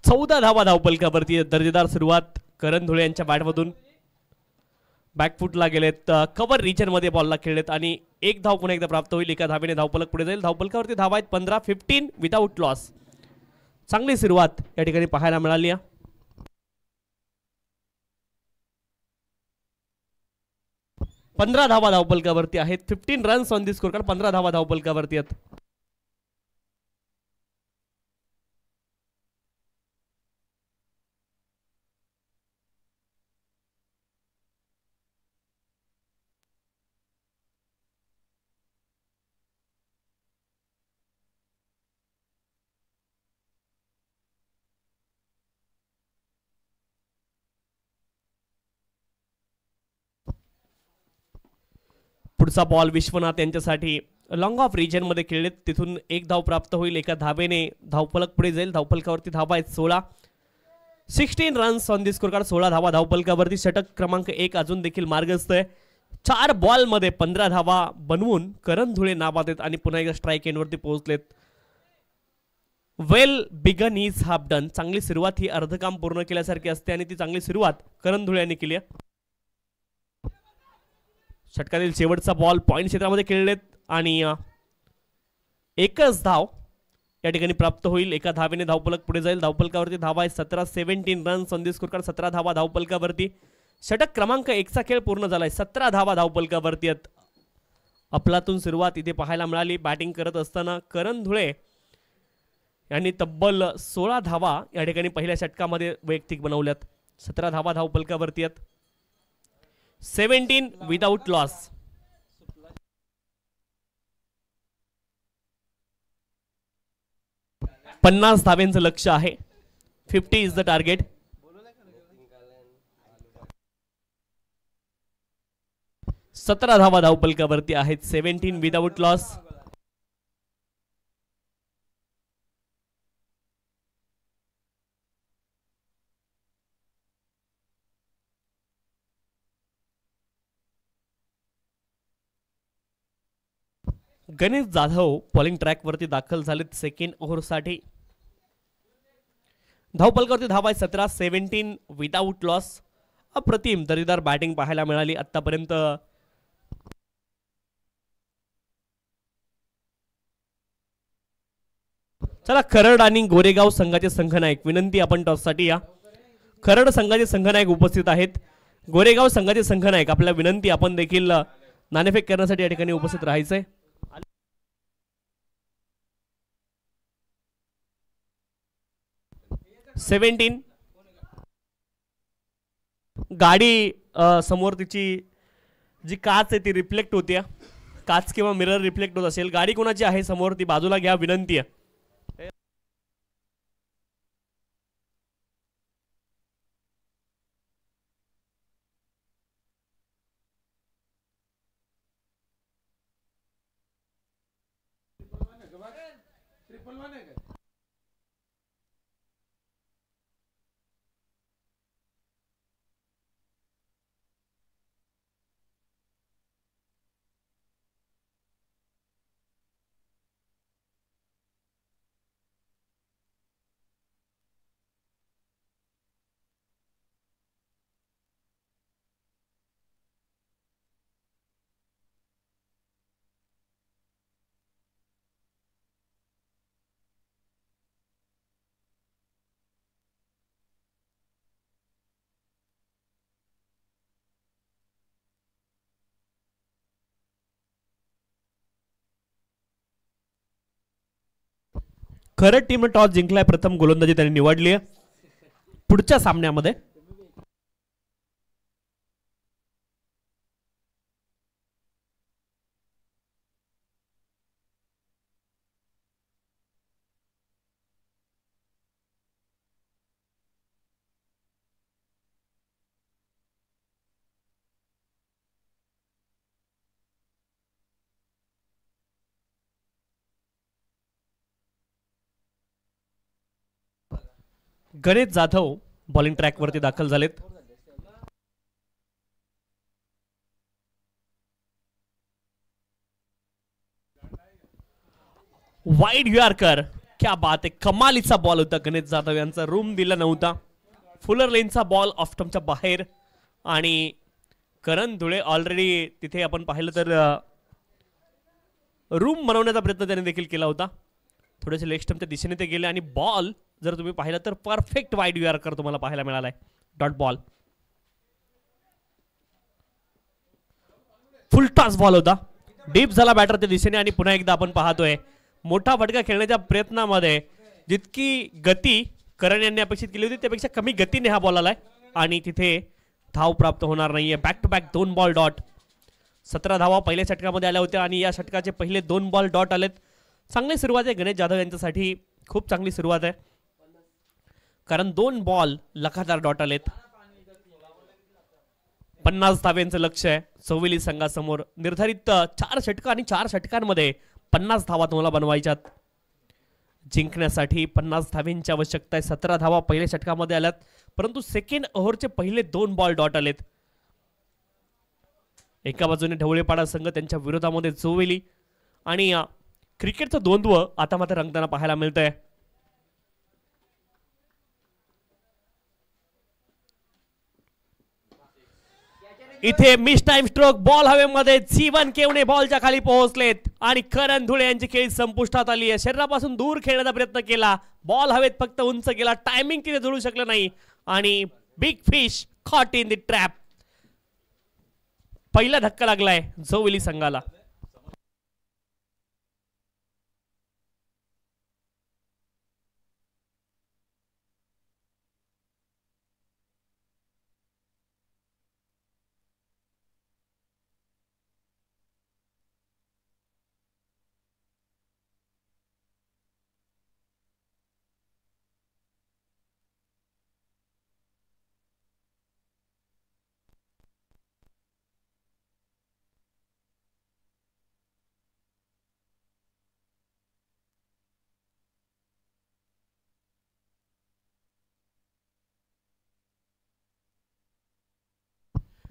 S2: चौदा धावा धावपलकावरती. दर्जेदार सुरुवात करण धुळे यांच्या बॅटमधून. बॅकफुटला गेलेत. कव्हर रिजन मध्ये बॉलला खेळलेत आणि एक धाव पुन्हा एकदा प्राप्त होईल. एका धावेने धावपलक पुढे जाईल. धावपलकावरती धावा आहेत 15. 15 विदाउट लॉस. चांगली सुरुवात या ठिकाणी पाहायला मिळाली आहे. पंधरा धावा धावपलकावरती आहेत. 15 runs on the score card. 15 धावा धावपलकावरती आहेत. पुढचा बॉल विश्वनाथ यांच्यासाठी लॉंग ऑफ रिजन मध्ये खेळलेत. तिथून एक धाव प्राप्त होईल. एका धावेने धावपलक पुढे जाईल. धावपलकावरती धावा आहेत 16. 16 runs on the score card. 16 धावा धावपलकावरती. षटक क्रमांक 1 अजून देखील मार्गस्थ आहे. 4 बॉल मध्ये 15 धावा बनवून करण धुळे नाबाद आहेत आणि पुन्हा एकदा स्ट्राईक एंडवरती पोहोचलेत. Well begun is half done. चांगली सुरुवात ही अर्धकाम पूर्ण केल्यासारखी असते आणि ती चांगली सुरुवात करण धुळे यांनी केली आहे. षटकातील शेवटचा बॉल पॉइंट क्षेत्रामध्ये खेळलेत आणि एकच धाव या ठिकाणी प्राप्त होईल. एका धावेने धावपलक पुढे जाईल. धावपलकावरती धावा आहे 17. 17 runs on the score card. 17 धावा धावपलकावरती. षटक क्रमांक 1 चा खेळ पूर्ण झालाय. 17 धावा धावपलकावरती आहेत. अफलातून सुरुवात इथे पाहायला मिळाली. बॅटिंग करत असताना करण धुळे यांनी तब्बल 16 धावा या ठिकाणी पहिल्या षटकामध्ये वैयक्तिक बनवल्यात. 17 धावा धावपलकावरती आहेत. 17 विदाउट लॉस. पन्नास धाव्यांचं लक्ष आहे. 50 इज द टार्गेट. सतरा धावा धावपलकावरती आहेत. 17 without loss. Ganesh Jadhav bowling track वरती दाखल झालेत सेकंड ओव्हरसाठी. धावपलकावरती धावा आहे 17. 17 विदाउट लॉस. अप्रतिम दर्जेदार बॅटिंग पाहायला मिळाली आतापर्यंत. चला खरड आणि गोरेगाव संघाचे संघनायक विनंती आपण टॉससाठी या. खरड संघाचे संघनायक उपस्थित आहेत. गोरेगाव संघाचे संघनायक आपल्या विनंती आपण देखील नाणेफेक करण्यासाठी या ठिकाणी उपस्थित राहायचंय. सेव्हन्टीन गाडी समोर तिची जी काच आहे ती रिफ्लेक्ट होते. काच किंवा मिरर रिफ्लेक्ट होत असेल. गाडी कोणाची आहे समोर ती बाजूला घ्या विनंती आहे. खरड टीमने टॉस जिंकलाय. प्रथम गोलंदाजी त्यांनी निवडली आहे. पुढच्या सामन्यामध्ये गणेश जाधव बॉलिंग ट्रॅक वरती दाखल झालेत. वाईड यॉर्कर, क्या बात आहे. कमालीचा बॉल होता. गणेश जाधव यांचा रूम दिला नव्हता. फुलर लेनचा बॉल ऑफ स्टंपच्या बाहेर. आणि करण धुळे ऑलरेडी तिथे आपण पाहिलं तर रूम बनवण्याचा प्रयत्न त्याने देखील केला होता. थोडेसे लेग स्टंपच्या दिशेने ते गेले आणि बॉल जर तुम्ही पाहिलं तर परफेक्ट वाईड यॉर्कर तुम्हाला पाहायला मिळालाय. डॉट बॉल, फुल टॉस बॉल होता. डीप झाला बॅटरच्या दिशेने आणि पुन्हा एकदा आपण पाहतोय मोठा फटका खेळण्याच्या प्रयत्नामध्ये जितकी गती करण यांनी अपेक्षित केली होती त्यापेक्षा कमी गतीने हा बॉल आलाय आणि तिथे धाव प्राप्त होणार नाहीये. Back to back 2 ball dot. 17 धावा पहिल्या षटकामध्ये आल्या होत्या आणि या षटकाचे पहिले 2 बॉल डॉट आलेत. चांगली सुरुवात आहे गणेश जाधव यांच्यासाठी. खूप चांगली सुरुवात आहे कारण 2 बॉल लगातार डॉट आलेत. 50 धाव्यांचं लक्ष आहे चौवेली संघासमोर. निर्धारित 4 षटक आणि 4 षटकांमध्ये 50 धावा तुम्हाला बनवायच्यात. जिंकण्यासाठी 50 धाव्यांची आवश्यकता आहे. 17 धावा पहिल्या षटकामध्ये आल्यात परंतु सेकंड ओव्हरचे पहिले 2 बॉल डॉट आलेत. एका बाजूने ढवळेपाडा संघ त्यांच्या विरोधामध्ये चौवेली आणि क्रिकेटचं द्वंद्व आता मात्र रंगताना पाहायला मिळतंय. इथे मिस टाइम स्ट्रोक. बॉल हवेमध्ये. जीवन केवणे बॉलच्या खाली पोहोचलेत आणि करण धुळे यांची खेळी संपुष्टात आली आहे. शरीरापासून दूर खेळण्याचा प्रयत्न केला. बॉल हवेत फक्त उंच गेला. टायमिंग तिथे जुळू शकलं नाही आणि big fish caught in the trap. पहिला धक्का लागलाय चौवेली संघाला.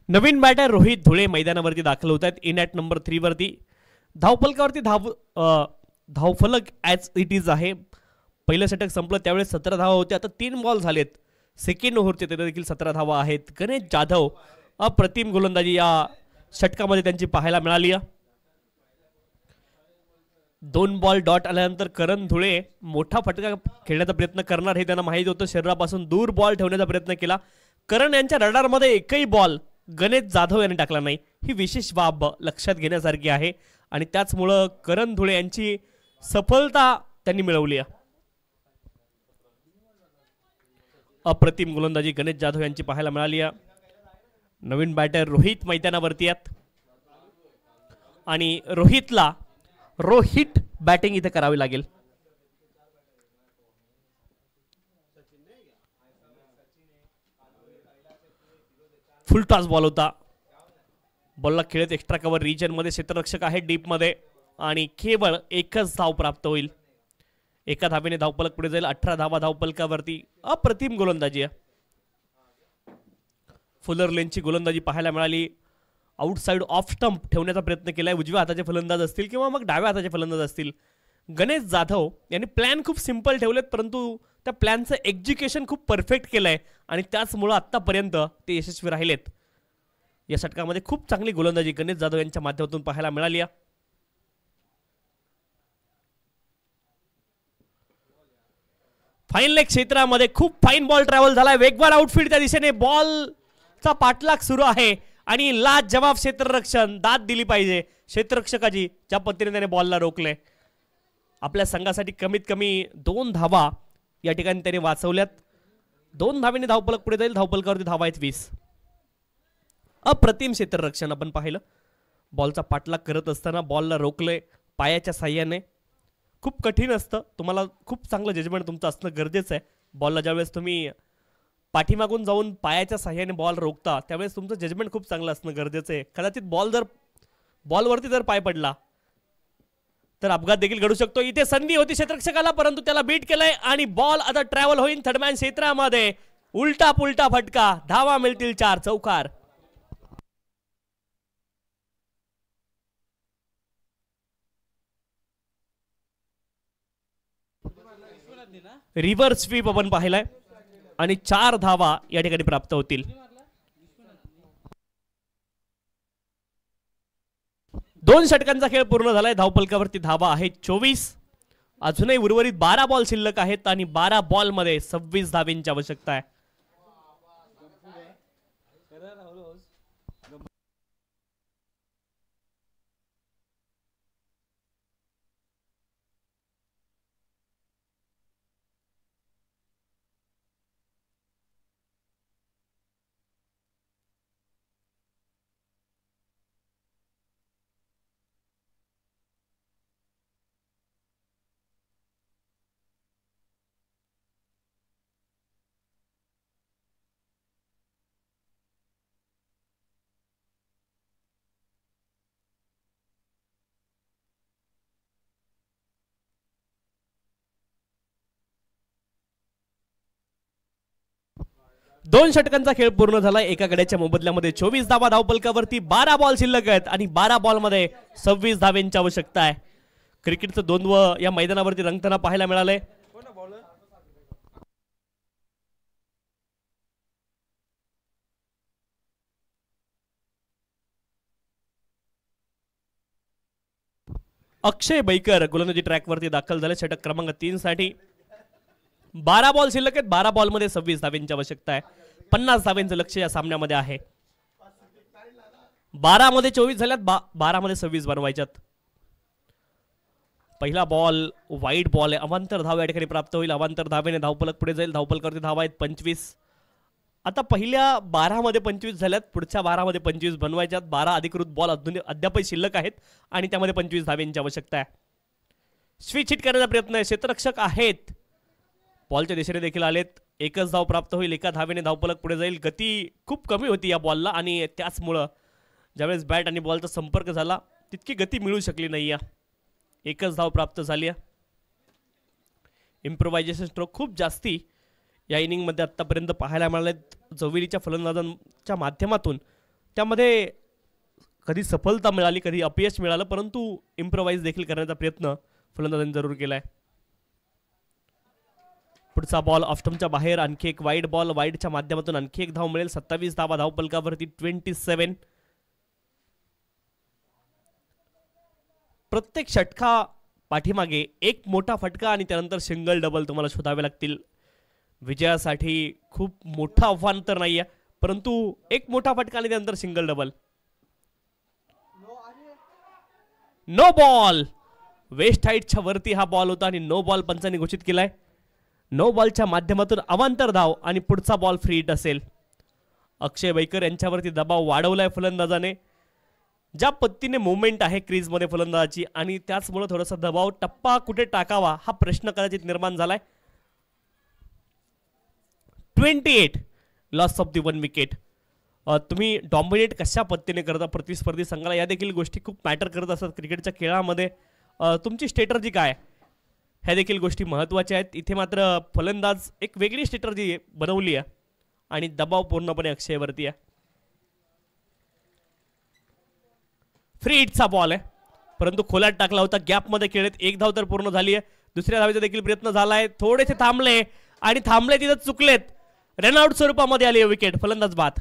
S2: नवीन बॅटर रोहित धुळे मैदानावरती दाखल होत आहेत. इन ॲट नंबर 3 वरती. धावफलकावरती धावफलक ॲज इट इज आहे. पहिलं षटक संपलं त्यावेळेस 17 धावा होत्या. आता 3 बॉल झालेत. सेकंड ओव्हरचे ते देखील 17 धावा आहेत. गणेश जाधव अप्रतिम गोलंदाजी या षटकामध्ये त्यांची पाहायला मिळाली. 2 बॉल डॉट आल्यानंतर करण धुळे मोठा फटका खेळण्याचा प्रयत्न करणार हे त्यांना माहिती होतं. शरीरापासून दूर बॉल ठेवण्याचा प्रयत्न केला. करण यांच्या रडारमध्ये एकही बॉल गणेश जाधव यांनी टाकला नाही. ही विशेष बाब लक्षात घेण्यासारखी आहे आणि त्याचमुळं करण धुळे यांची सफलता त्यांनी मिळवली आहे. अप्रतिम गोलंदाजी गणेश जाधव यांची पाहायला मिळाली आहे. नवीन बॅटर रोहित मैदानावरती आहेत आणि रोहितला रोहित बॅटिंग इथे करावी लागेल. फुल टॉस बॉल होता. बॉलला खेळत एक्स्ट्रा कव्हर रिजन मध्ये क्षेत्ररक्षक आहे डीप मध्ये आणि केवळ एकच धाव प्राप्त होईल. एका धावेने धावपलक पुढे जाईल. 18 धावा धावपलकावरती. अप्रतिम गोलंदाजी आहे. फुलर लेनची गोलंदाजी पाहायला मिळाली. आउटसाइड ऑफ स्टंप ठेवण्याचा प्रयत्न केलाय. उजव्या हाताचे फलंदाज असतील किंवा मग डाव्या हाताचे फलंदाज असतील. गणेश जाधव यांनी प्लॅन खूप सिंपल ठेवलेत परंतु त्या प्लॅनचं एक्झिक्युशन खूप परफेक्ट केलंय आणि त्याचमुळं आतापर्यंत ते यशस्वी राहिलेत. या षटकामध्ये खूप चांगली गोलंदाजी गणेश जाधव यांच्या माध्यमातून पाहायला मिळाली. फाईन लेग क्षेत्रामध्ये खूप फाईन बॉल ट्रॅव्हल झालाय. वेगवान आउटफील्ड त्या दिशेने बॉलचा पाठलाग सुरू आहे आणि लाजवाब क्षेत्ररक्षण. दाद दिली पाहिजे क्षेत्ररक्षकाची ज्या पद्धतीने त्याने बॉलला रोखले. आपल्या संघासाठी कमीत कमी 2 धावा या ठिकाणी त्याने वाचवल्यात. 2 धावेने धावपलक पुढे जाईल. धावपलकावरती धावा आहेत 20. अप्रतिम क्षेत्ररक्षण आपण पाहिलं. बॉलचा पाठलाग करत असताना बॉलला रोखले पायाच्या साह्याने. खूप कठीण असतं. तुम्हाला खूप चांगलं जजमेंट तुमचं असणं गरजेचं आहे. बॉलला ज्यावेळेस तुम्ही पाठीमागून जाऊन पायाच्या साह्याने बॉल रोखता त्यावेळेस तुमचं जजमेंट खूप चांगलं असणं गरजेचं आहे. कदाचित बॉलवरती जर पाय पडला तर अपघात देखील घडू शकतो. इथे संधी होती क्षेत्ररक्षकाला परंतु त्याला बीट केलंय आणि बॉल आता ट्रॅव्हल होईल थर्डमॅन क्षेत्रामध्ये. उलटा पुलटा फटका. धावा मिळतील 4. चौकार. रिव्हर्स स्वीप आपण पाहिलाय आणि 4 धावा या ठिकाणी प्राप्त होतील. 2 षटकांचा खेळ पूर्ण झालाय. धावपलकावरती धावा आहेत 24. अजूनही उर्वरित 12 बॉल शिल्लक आहेत आणि 12 बॉल मध्ये 26 धावेंची आवश्यकता आहे. दोन षटकांचा खेळ पूर्ण झाला. एका गड्याच्या मोबदल्यामध्ये 24 धावा धावपलकावरती. 12 बॉल शिल्लक आहेत आणि 12 बॉल मध्ये 26 धावेंची आवश्यकता आहे. क्रिकेटचं द्वंद्व या मैदानावरती रंगताना पाहायला मिळालंय. अक्षय बैकर गोलंदाजी ट्रॅकवरती दाखल झाले षटक क्रमांक 3 साठी. 12 बॉल शिल्लक आहेत. 12 बॉल मध्ये 26 धावेंची आवश्यकता आहे. 50 धावेंचं लक्ष या सामन्यामध्ये आहे. 12 मध्ये 24 झाल्यात. 12 मध्ये 26 बनवायच्यात. पहिला बॉल वाईड बॉल आहे. अवांतर धाव या ठिकाणी प्राप्त होईल. अवांतर धावेने धावपलक पुढे जाईल. धावपलकावरती धावा आहेत 25. आता पहिल्या 12 मध्ये 25 झाल्यात. पुढच्या 12 मध्ये 25 बनवायच्यात. 12 अधिकृत बॉल अद्यापही शिल्लक आहेत आणि त्यामध्ये 25 धावेंची आवश्यकता आहे. स्विच हिट करण्याचा प्रयत्न आहे. क्षेत्ररक्षक आहेत. बॉलच्या दिशेने देखील आलेत. एकच धाव प्राप्त होईल. एका धावेने धावपलक पुढे जाईल. गती खूप कमी होती या बॉलला आणि त्याचमुळं ज्यावेळेस बॅट आणि बॉलचा संपर्क झाला तितकी गती मिळू शकली नाही. एकच धाव प्राप्त झाली. इम्प्रोव्हायझेशन स्ट्रोक खूप जास्ती या इनिंगमध्ये आत्तापर्यंत पाहायला मिळालेत जवळीच्या फलंदाजांच्या माध्यमातून. त्यामध्ये कधी सफलता मिळाली कधी अपयश मिळालं परंतु इम्प्रोव्हाइज देखील करण्याचा प्रयत्न फलंदाजांनी जरूर केलाय. पुढचा बॉल ऑफस्टंपच्या बाहेर. आणखी एक वाईड बॉल. वाईडच्या माध्यमातून आणखी एक धाव मिळेल. 27 धावा धावपलकावरती. 27. प्रत्येक षटका पाठीमागे एक मोठा फटका आणि त्यानंतर सिंगल डबल तुम्हाला शोधावे लागतील. विजयासाठी खूप मोठं आव्हान तर नाहीये, परंतु एक मोठा फटका आणि त्यानंतर single double. No ball. Waist हाईटच्या वरती हा बॉल होता आणि नो बॉल पंचांनी घोषित केलाय. नो बॉलच्या माध्यमातून अवांतर धाव आणि पुढचा बॉल फ्री हिट असेल. अक्षय बैकर यांच्यावरती दबाव वाढवलाय फलंदाजाने. ज्या पद्धतीने मुवमेंट आहे क्रीजमध्ये फलंदाजाची आणि त्याचमुळे थोडासा दबाव टप्पा कुठे टाकावा हा प्रश्न कदाचित निर्माण झालाय. 28 लॉस ऑफ दी 1 विकेट. तुम्ही डॉमिनेट कशा पद्धतीने करता प्रतिस्पर्धी संघाला, या देखील गोष्टी खूप मॅटर करत असतात क्रिकेटच्या खेळामध्ये. तुमची स्ट्रॅटेजी काय, ह्या देखील गोष्टी महत्त्वाच्या आहेत. इथे मात्र फलंदाज एक वेगळी स्ट्रॅटेजी बनवली आहे आणि दबाव पूर्णपणे अक्षयवरती आहे. फ्री हिटचा बॉल आहे, परंतु खोलात टाकला होता. गॅपमध्ये खेळत एक धाव तर पूर्ण झाली आहे. दुसऱ्या धावेचा देखील प्रयत्न झालाय. थोडेसे थांबले आणि थांबले तिथं चुकलेत. रनआउट स्वरूपामध्ये आली विकेट. फलंदाज बाद.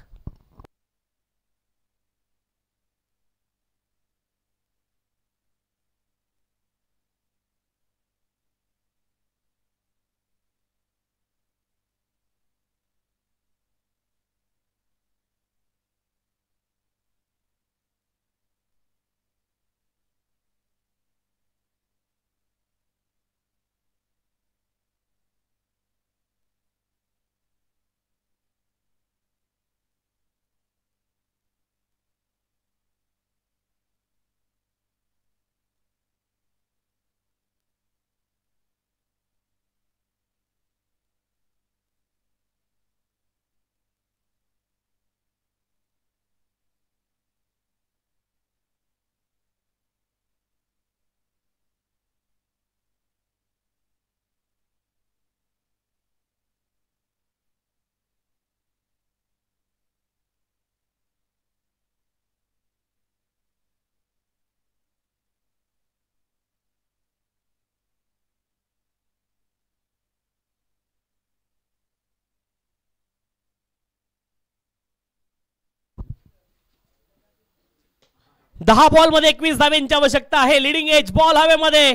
S2: दहा बॉल मध्ये 21 धाव्यांची आवश्यकता आहे. लिडिंग एज बॉल हवेमध्ये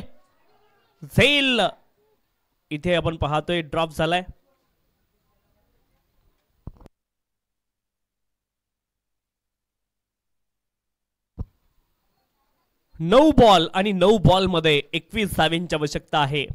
S2: झेल. इथे आपण पाहतोय ड्रॉप झालाय. नऊ बॉल आणि 9 बॉल मध्ये 21 धाव्यांची आवश्यकता आहे.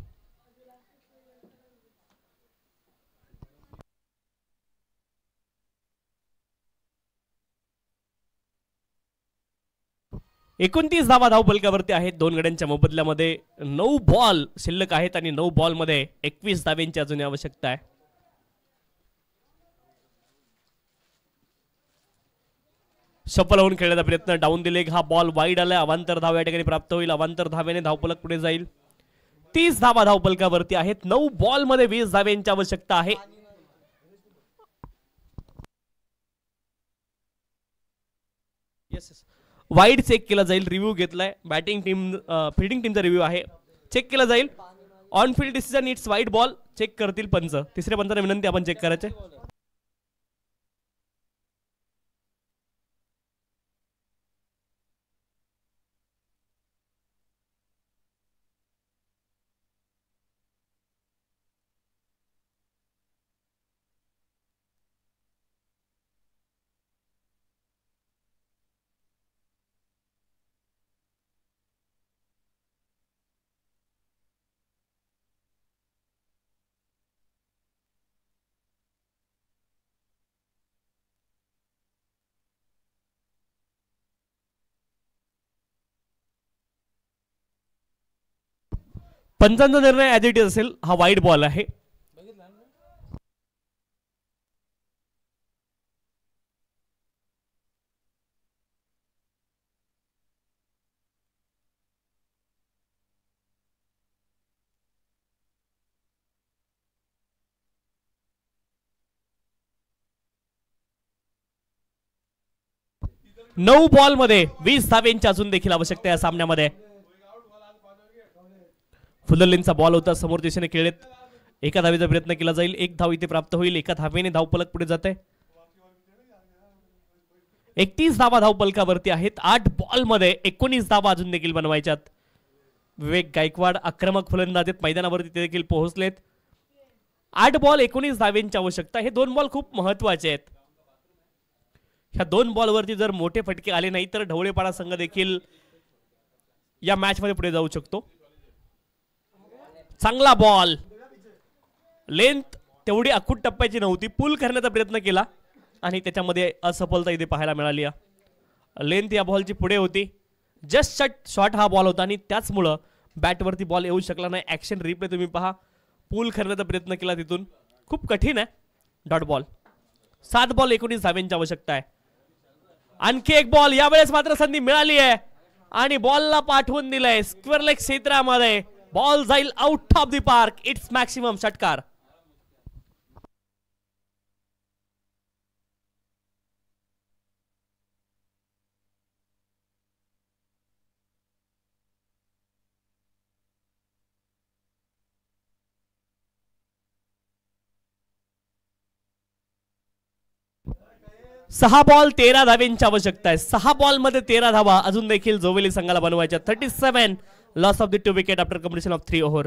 S2: एकोणतीस धावा धावपलकावरती आहेत. 2 गड्यांच्या मोबदल्यामध्ये 9 बॉल शिल्लक आहेत आणि 9 बॉल मध्ये 21 धाव्यांची अजून आवश्यकता आहे. सफल होऊन खेळण्याचा प्रयत्न. डाऊन दिले. हा बॉल वाईड आलाय. अवांतर धाव या ठिकाणी प्राप्त होईल. अवांतर धावेने धावपलक पुढे जाईल. 30 धावा धावपलकावरती आहेत. 9 बॉल मध्ये 20 धाव्यांची आवश्यकता आहे. वाईड चेक केला जाईल. रिव्ह्यू घेतलाय. बॅटिंग टीम फिल्डिंग टीमचा रिव्ह्यू आहे. चेक केला जाईल. On field decision it's wide ball. Check करतील पंच. तिसऱ्या पंचाला विनंती आपण चेक करायचे. पंचांचा निर्णय ऍज इट इज असेल. हा वाईड बॉल आहे. नऊ बॉल मध्ये 20 धाव्यांची अजून देखील आवश्यकता या सामन्यामध्ये. फुलरलिनचा बॉल होता. समोर दिशेने खेळत एका धावेचा प्रयत्न केला जाईल. 1 धाव इथे प्राप्त होईल. एका धावेने धावपलक पुढे जाते. 31 धावा धावपलकावरती आहेत. 8 बॉल मध्ये 19 धावा अजून देखील बनवायच्यात. विवेक गायकवाड आक्रमक फलंदाजीत मैदानावरती ते देखील पोहोचलेत. 8 बॉल 19 धावेंची आवश्यकता. हे 2 बॉल खूप महत्वाचे आहेत. ह्या 2 बॉलवरती जर मोठे फटके आले नाही तर ढवळेपाडा संघ देखील या मॅच मध्ये पुढे जाऊ शकतो. चांगला बॉल, लेंथ तेवढी अखूट टप्प्याची नव्हती, पुल करण्याचा प्रयत्न केला आणि त्याच्यामध्ये असफलता इथे पाहायला मिळाली. लेंथ या बॉलची पुढे होती. जस्ट शॉट हा बॉल होता आणि त्याचमुळं बॅटवरती बॉल येऊ शकला नाही. ऍक्शन रिप्ले तुम्ही पहा. पूल करण्याचा प्रयत्न केला तिथून, खूप कठीण आहे. Dot ball. 7 बॉल 19 धावेंची आवश्यकता आहे. आणखी एक बॉल, यावेळेस मात्र संधी मिळाली आहे आणि बॉलला पाठवून दिलंय स्क्वेअर लेग क्षेत्रामध्ये. बॉल जाईल out of the park. It's maximum षटकार. सहा बॉल 13 धावेंची आवश्यकता आहे. 6 बॉल मध्ये 13 धावा अजून देखील जोवेली संघाला बनवायच्या. 37 loss of the 2 wicket after completion of 3 over.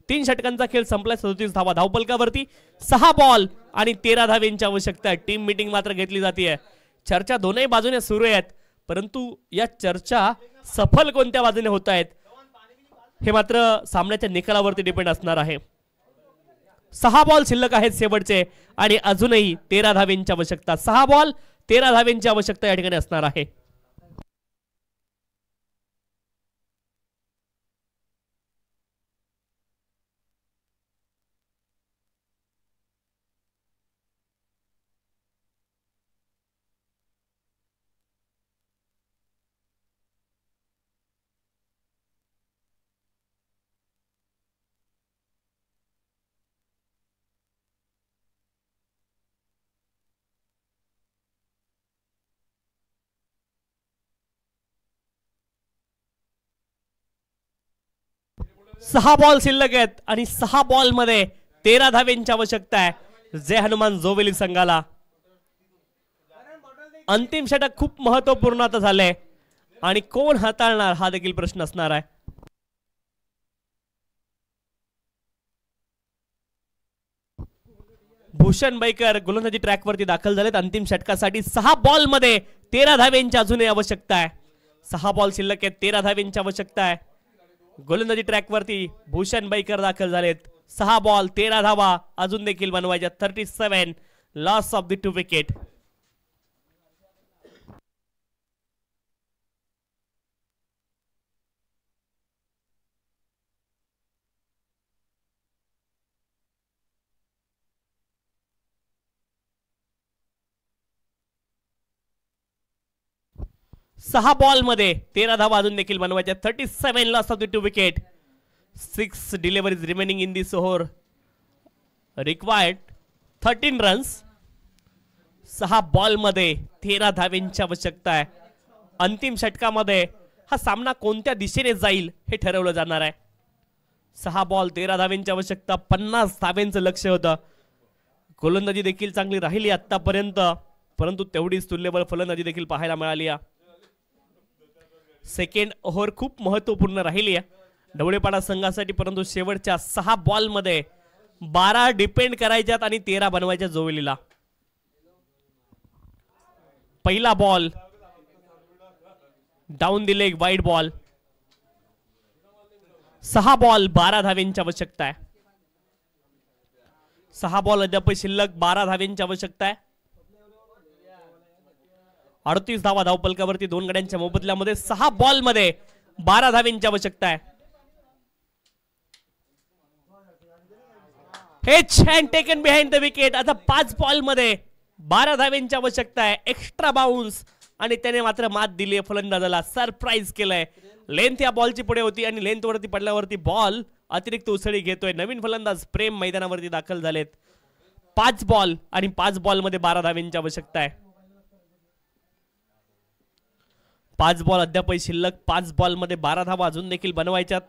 S2: 3 षटकांचा खेळ संपला. 37 धावा धावपलकावरती. 6 बॉल आणि 13 धावेंची आवश्यकता आहे. टीम मीटिंग मात्र घेतली जाते. चर्चा दोनही बाजूने सुरू आहेत, परंतु या चर्चा सफल कोणत्या बाजूने होत आहेत हे मात्र सामन्याच्या निकालावरती डिपेंड असणार आहे. 6 बॉल शिल्लक आहेत शेवटचे आणि अजूनही 13 धावेंची आवश्यकता. 6 बॉल 13 धावेंची आवश्यकता या ठिकाणी असणार आहे. सहा बॉल शिल्लक आहेत आणि 6 बॉल मध्ये 13 धावेंची आवश्यकता आहे जय हनुमान जोवेली संघाला. अंतिम षटक खूप महत्वपूर्ण आता झालंय आणि कोण हाताळणार हा देखील प्रश्न असणार आहे. भूषण बैकर गोलंदाजी ट्रॅकवरती दाखल झालेत अंतिम षटकासाठी. 6 बॉल मध्ये 13 धावेंची अजूनही आवश्यकता आहे. 6 बॉल शिल्लक आहेत, 13 धावेंची आवश्यकता आहे. गोलंदाजी ट्रॅकवरती भूषण बैकर दाखल झालेत. 6 बॉल 13 धावा अजून देखील बनवायच्या. 37 लॉस ऑफ द 2 विकेट. सहा बॉल मध्ये 13 धावा अजून देखील बनवायच्या. 37 loss of the 2 wicket. 6 deliveries remaining in this over. Required 13 runs. 6 ball मध्ये 13 धावेंची आवश्यकता आहे. अंतिम षटकामध्ये हा सामना कोणत्या दिशेने जाईल हे ठरवलं जाणार आहे. 6 बॉल 13 धावेंची आवश्यकता. 50 धावेंचं लक्ष होतं. गोलंदाजी देखील चांगली राहिली आतापर्यंत, परंतु तेवढीच तुल्यबळ फलंदाजी देखील पाहायला मिळाली. सेकंड ओव्हर खूप महत्वपूर्ण राहिली आहे ढवळेपाडा संघासाठी, परंतु शेवटच्या 6 बॉल मध्ये 12 डिपेंड करायच्यात आणि 13 बनवायच्या जोवेलीला. पहिला बॉल डाऊन दिले, वाईड बॉल. 6 बॉल 12 धावेंची आवश्यकता आहे. 6 बॉल अद्याप शिल्लक, 12 धावेंची आवश्यकता आहे. 38 धावा धावपलकावरती 2 गड्यांच्या मोबदल्यामध्ये. 6 बॉल मध्ये 12 धावेंची आवश्यकता आहे. हे छान टेकन बिहाइंड द विकेट. आता 5 बॉल मध्ये 12 धावेंची आवश्यकता आहे. एक्स्ट्रा बाउन्स आणि त्याने मात्र मात दिली आहे फलंदाजाला. सरप्राईज केलंय. लेंथ या बॉलची पुढे होती आणि लेंथ वरती पडल्यावरती बॉल अतिरिक्त उसळी घेतोय. नवीन फलंदाज प्रेम मैदानावरती दाखल झालेत. 5 बॉल आणि 5 बॉल मध्ये 12 धावेंची आवश्यकता आहे. 5 बॉल अद्याप शिल्लक. 5 बॉल मध्ये 12 धावा अजून देखील बनवायच्यात.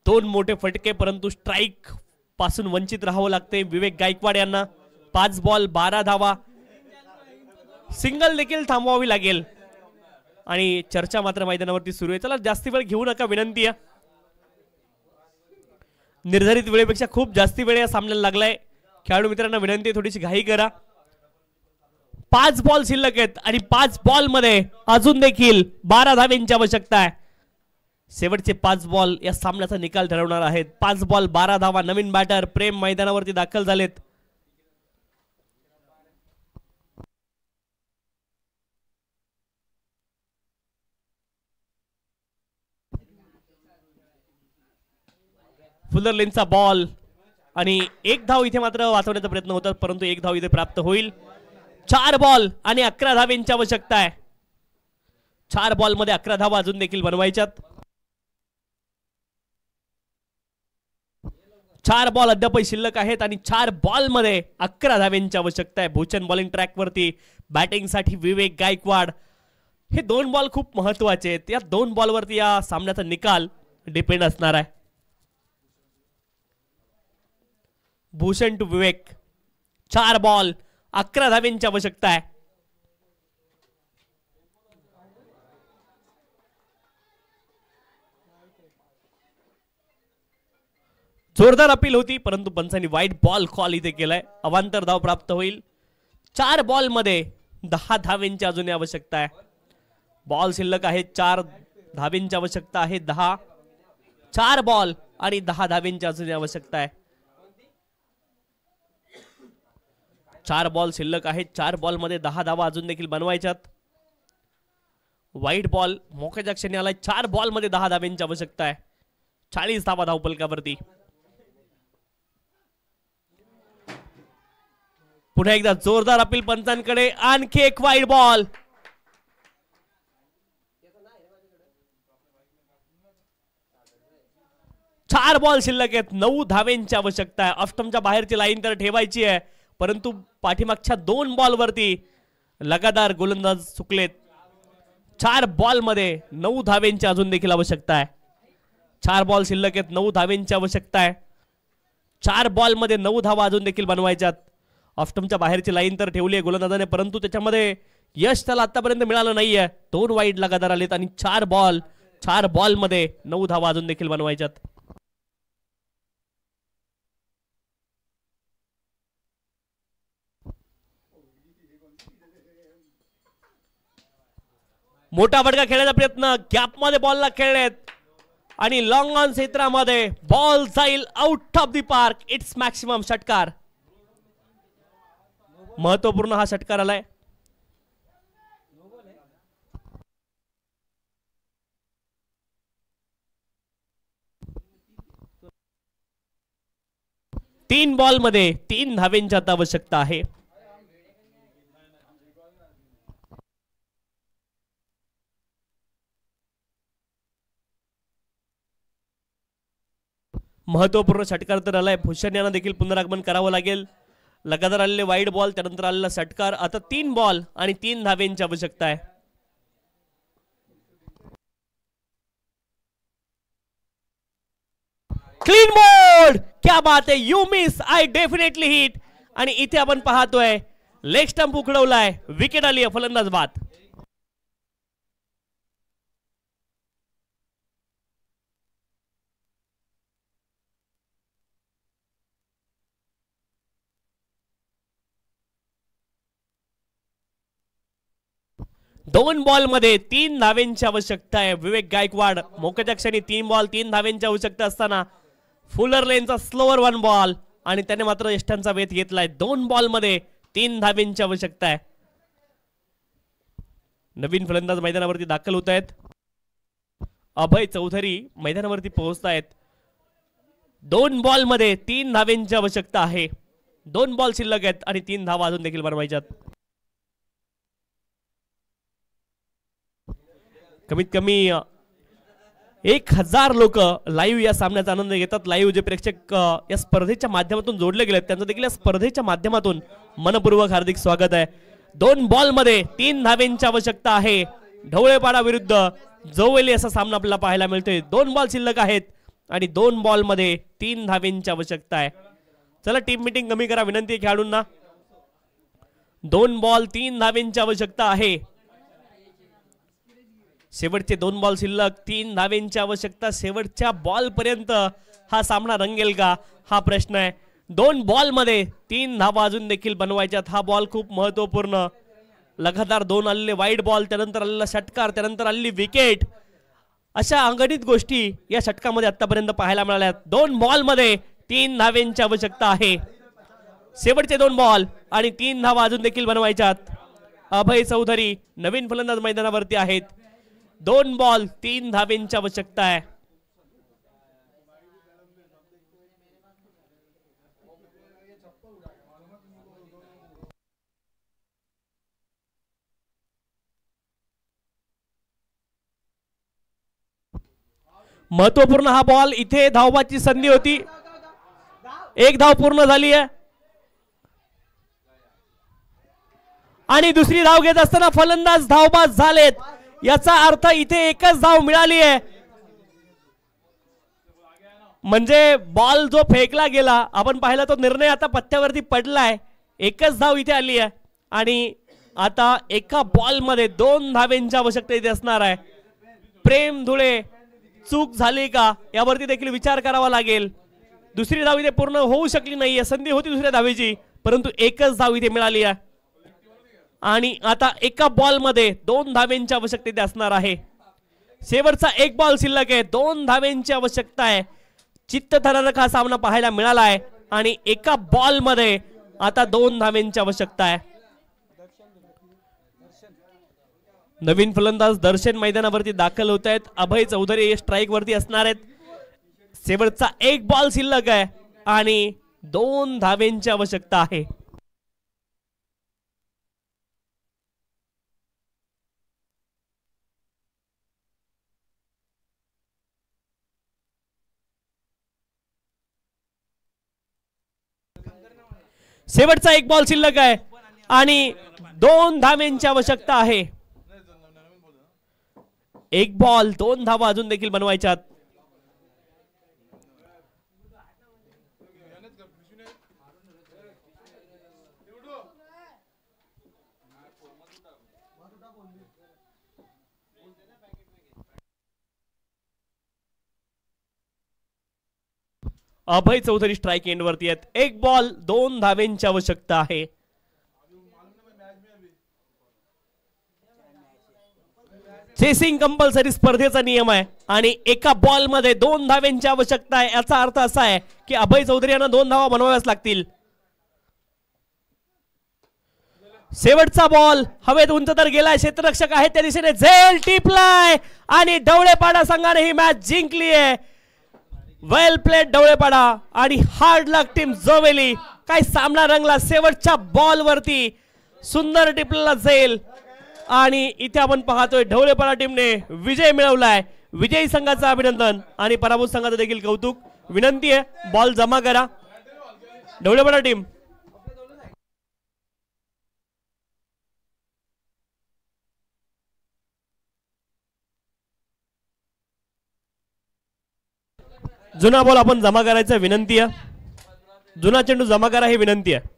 S2: 2 मोठे फटके, परंतु स्ट्राइक पासून वंचित राहावं लागते विवेक गायकवाड यांना. 5 बॉल 12 धावा. सिंगल देखील थांबवावी लागेल. आणि चर्चा मात्र मैदानावरती सुरू आहे. चला जास्ती वेळ घेऊ नका, विनंती आहे. निर्धारित वेळेपेक्षा खूप जास्ती वेळ या सामन्याला लागलाय. खेळाडू मित्रांना विनंती आहे, थोडीशी घाई करा. 5 बॉल शिल्लक आहेत आणि 5 बॉल मध्ये अजून देखील 12 धावांची आवश्यकता आहे. शेवटचे 5 बॉल या सामन्याचा निकाल ठरवणार आहेत. 5 बॉल 12 धावा. नवीन बॅटर प्रेम मैदानावरती दाखल झालेत. फुलर लेनचा बॉल आणि 1 धाव इथे मात्र वाचवण्याचा प्रयत्न होतात, परंतु 1 धाव इथे प्राप्त होईल. 4 बॉल आणि 11 धावांची आवश्यकता आहे. 4 बॉल मध्ये 11 धावा अजून देखील बनवायच्यात. 4 बॉल अद्याप शिल्लक आहेत आणि 4 बॉल मध्ये 11 धावांची आवश्यकता आहे. भूषण बॉलिंग ट्रॅक वरती बॅटिंग साठी विवेक गायकवाड. हे 2 बॉल खूप महत्वाचे आहेत. या 2 बॉल वरती या सामन्याचा निकाल डिपेंड असणार आहे. Bhushan to Vivek. 4 बॉल 11 धावांची आवश्यकता आहे. जोरदार अपील होती, परंतु पंचांनी वाईट बॉल कॉल इथे केलाय. अवांतर धाव प्राप्त होईल. 4 बॉल मध्ये 10 धावांची अजून आवश्यकता आहे. बॉल शिल्लक आहे. 4 धावांची आवश्यकता आहे. 10. 4 बॉल आणि 10 धावांची अजून आवश्यकता आहे. 4 बॉल शिल्लक आहेत. 4 बॉल मध्ये 10 धावा अजून देखील बनवायच्यात. वाईट बॉल मोक्याच्या क्षणी आलाय. 4 बॉल मध्ये 10 धावांची आवश्यकता आहे. 40 धावा धावपलकावरती. पुन्हा एकदा जोरदार अपील पंचांकडे. आणखी एक वाईट बॉल. चार बॉल शिल्लक आहेत. 9 धावांची आवश्यकता आहे. ऑफस्टंपच्या बाहेरची लाईन तर ठेवायची आहे, परंतु पाठीमागच्या 2 बॉल वरती लगातार गोलंदाज चुकलेत. 4 बॉल मध्ये 9 धावांची अजून देखील आवश्यकता आहे. 4 बॉल शिल्लक आहेत. 9 धावांची आवश्यकता आहे. 4 बॉल मध्ये 9 धावा अजून देखील बनवायच्यात. ऑफस्टंपच्या बाहेरची लाईन तर ठेवली आहे गोलंदाजाने, परंतु त्याच्यामध्ये यश त्याला आतापर्यंत मिळालं नाहीये. 2 वाईड लगातार आलेत आणि 4 बॉल मध्ये 9 धावा अजून देखील बनवायच्यात. मोठा फटका खेळण्याचा प्रयत्न. गॅप मध्ये बॉलला खेळलेत आणि लॉंग ऑन क्षेत्रामध्ये बॉल जाईल out of the park. It's maximum षटकार. महत्वपूर्ण हा षटकार आलाय. तीन बॉल मध्ये 3 धावांची आता आवश्यकता आहे. महत्वपूर्ण षटकार तर आलाय. भूषण यांना देखील पुनरागमन करावं लागेल. लगातार आलेले वाईड बॉल, त्यानंतर आलेला षटकार. आता 3 बॉल आणि 3 धावांची आवश्यकता आहे. Clean board. क्या बात है. You miss I definitely hit. आणि इथे आपण पाहतोय लेग स्टंप उकडवलाय. विकेट आली आहे. फलंदाज बाद. दोन बॉल मध्ये 3 धावांची आवश्यकता आहे. विवेक गायकवाड मोक्याच्या क्षणी 3 बॉल 3 धावांची आवश्यकता असताना फुलर लेनचा स्लोअर 1 बॉल आणि त्याने मात्र यष्टांचा वेध घेतलाय. 2 बॉल मध्ये 3 धावांची आवश्यकता आहे. नवीन फलंदाज मैदानावरती दाखल होत आहेत. अभय चौधरी मैदानावरती पोहोचतायत. 2 बॉल मध्ये 3 धावांची आवश्यकता आहे. 2 बॉल शिल्लक आहेत आणि 3 धावा अजून देखील बनवायच्यात. कमीत कमी 1000 लोक लाईव्ह या सामन्याचा आनंद घेतात. लाईव्ह जे प्रेक्षक या स्पर्धेच्या माध्यमातून जोडले गेलेत त्यांचं देखील या स्पर्धेच्या माध्यमातून मनपूर्वक हार्दिक स्वागत आहे. 2 बॉल मध्ये 3 धावांची आवश्यकता आहे. ढवळेपाडा विरुद्ध जोवेली असा सामना आपल्याला पाहायला मिळतोय. 2 बॉल शिल्लक आहेत आणि 2 बॉल मध्ये 3 धावांची आवश्यकता आहे. चला टीम मीटिंग कमी करा, विनंती आहे खेळाडूंना. 2 बॉल 3 धावांची आवश्यकता आहे. शेवटचे 2 बॉल शिल्लक, 3 धावेंची आवश्यकता. शेवटच्या बॉल पर्यंत हा सामना रंगेल का हा प्रश्न आहे. 2 बॉल मध्ये 3 धावा अजून देखील बनवायच्यात. हा बॉल खूप महत्वपूर्ण. लगातार 2 आलेले वाईड बॉल, त्यानंतर आलेला षटकार, त्यानंतर आलेली विकेट, अशा अंगणित गोष्टी या षटकामध्ये आतापर्यंत पाहायला मिळाल्या. 2 बॉल मध्ये 3 धावेंची आवश्यकता आहे. शेवटचे 2 बॉल आणि 3 धावा अजून देखील बनवायच्यात. अभय चौधरी नवीन फलंदाज मैदानावरती आहेत. 2 बॉल 3 धावेंची आवश्यकता आहे. महत्वपूर्ण हा बॉल. इथे धावबाची संधी होती. 1 धाव पूर्ण झाली आहे आणि दुसरी धाव घेत असताना फलंदाज धावबाज झालेत. याचा अर्थ इथे एकच धाव मिळाली आहे. म्हणजे बॉल जो फेकला गेला, आपण पाहिला तो निर्णय आता पत्त्यावरती पडलाय. एकच धाव इथे आली आहे आणि आता एका बॉल मध्ये 2 धावेंची आवश्यकता इथे असणार आहे. प्रेम धुळे, चूक झाली का यावरती देखील विचार करावा लागेल. दुसरी धाव इथे पूर्ण होऊ शकली नाहीये. संधी होती दुसऱ्या धावेची, परंतु एकच धाव इथे मिळाली आहे आणि आता एका बॉल मध्ये 2 धावेंची आवश्यकता इथे असणार आहे. शेवटचा 1 बॉल शिल्लक आहे. 2 धावेंची आवश्यकता आहे. चित्तथरारक हा सामना पाहायला मिळाला आहे आणि एका बॉल मध्ये आता 2 धावेंची आवश्यकता आहे. नवीन फलंदाज दर्शन मैदानावरती दाखल होत आहेत. अभय चौधरी स्ट्राईक वरती असणार आहेत. शेवटचा 1 बॉल शिल्लक आहे आणि 2 धावेंची आवश्यकता आहे. शेवटचा 1 बॉल शिल्लक आहे आणि 2 धावेंची आवश्यकता आहे. 1 बॉल 2 धावा अजून देखील बनवायच्यात. अभय चौधरी स्ट्राइक एंड वरती आहेत. 1 बॉल 2 धावेंची आवश्यकता आहे. चेसिंग कंपल्सरी स्पर्धेचा नियम आहे आणि एका बॉल मध्ये 2 धावेंची आवश्यकता आहे. याचा अर्थ असा आहे की अभय चौधरी यांना 2 धावा बनवाव्याच लागतील. शेवटचा बॉल हवेत उंच तर गेलाय. क्षेत्ररक्षक आहेत त्या दिशेने झेल टिपलाय आणि ढवळेपाडा संघाने ही मॅच जिंकली आहे. वेल प्लेड ढवळेपाडा आणि हार्ड लक टीम जोवेली. काय सामना रंगला. शेवटच्या बॉल वरती सुंदर टिपलेला झेल आणि इथे आपण पाहतोय ढवळेपाडा टीमने विजय मिळवलाय. विजयी संघाचं अभिनंदन आणि पराभूत संघाचं देखील कौतुक. विनंती आहे बॉल जमा करा. ढवळेपाडा टीम जुना बॉल आपण जमा करायचा विनंती आहे. जुना चेंडू जमा करा ही विनंती आहे.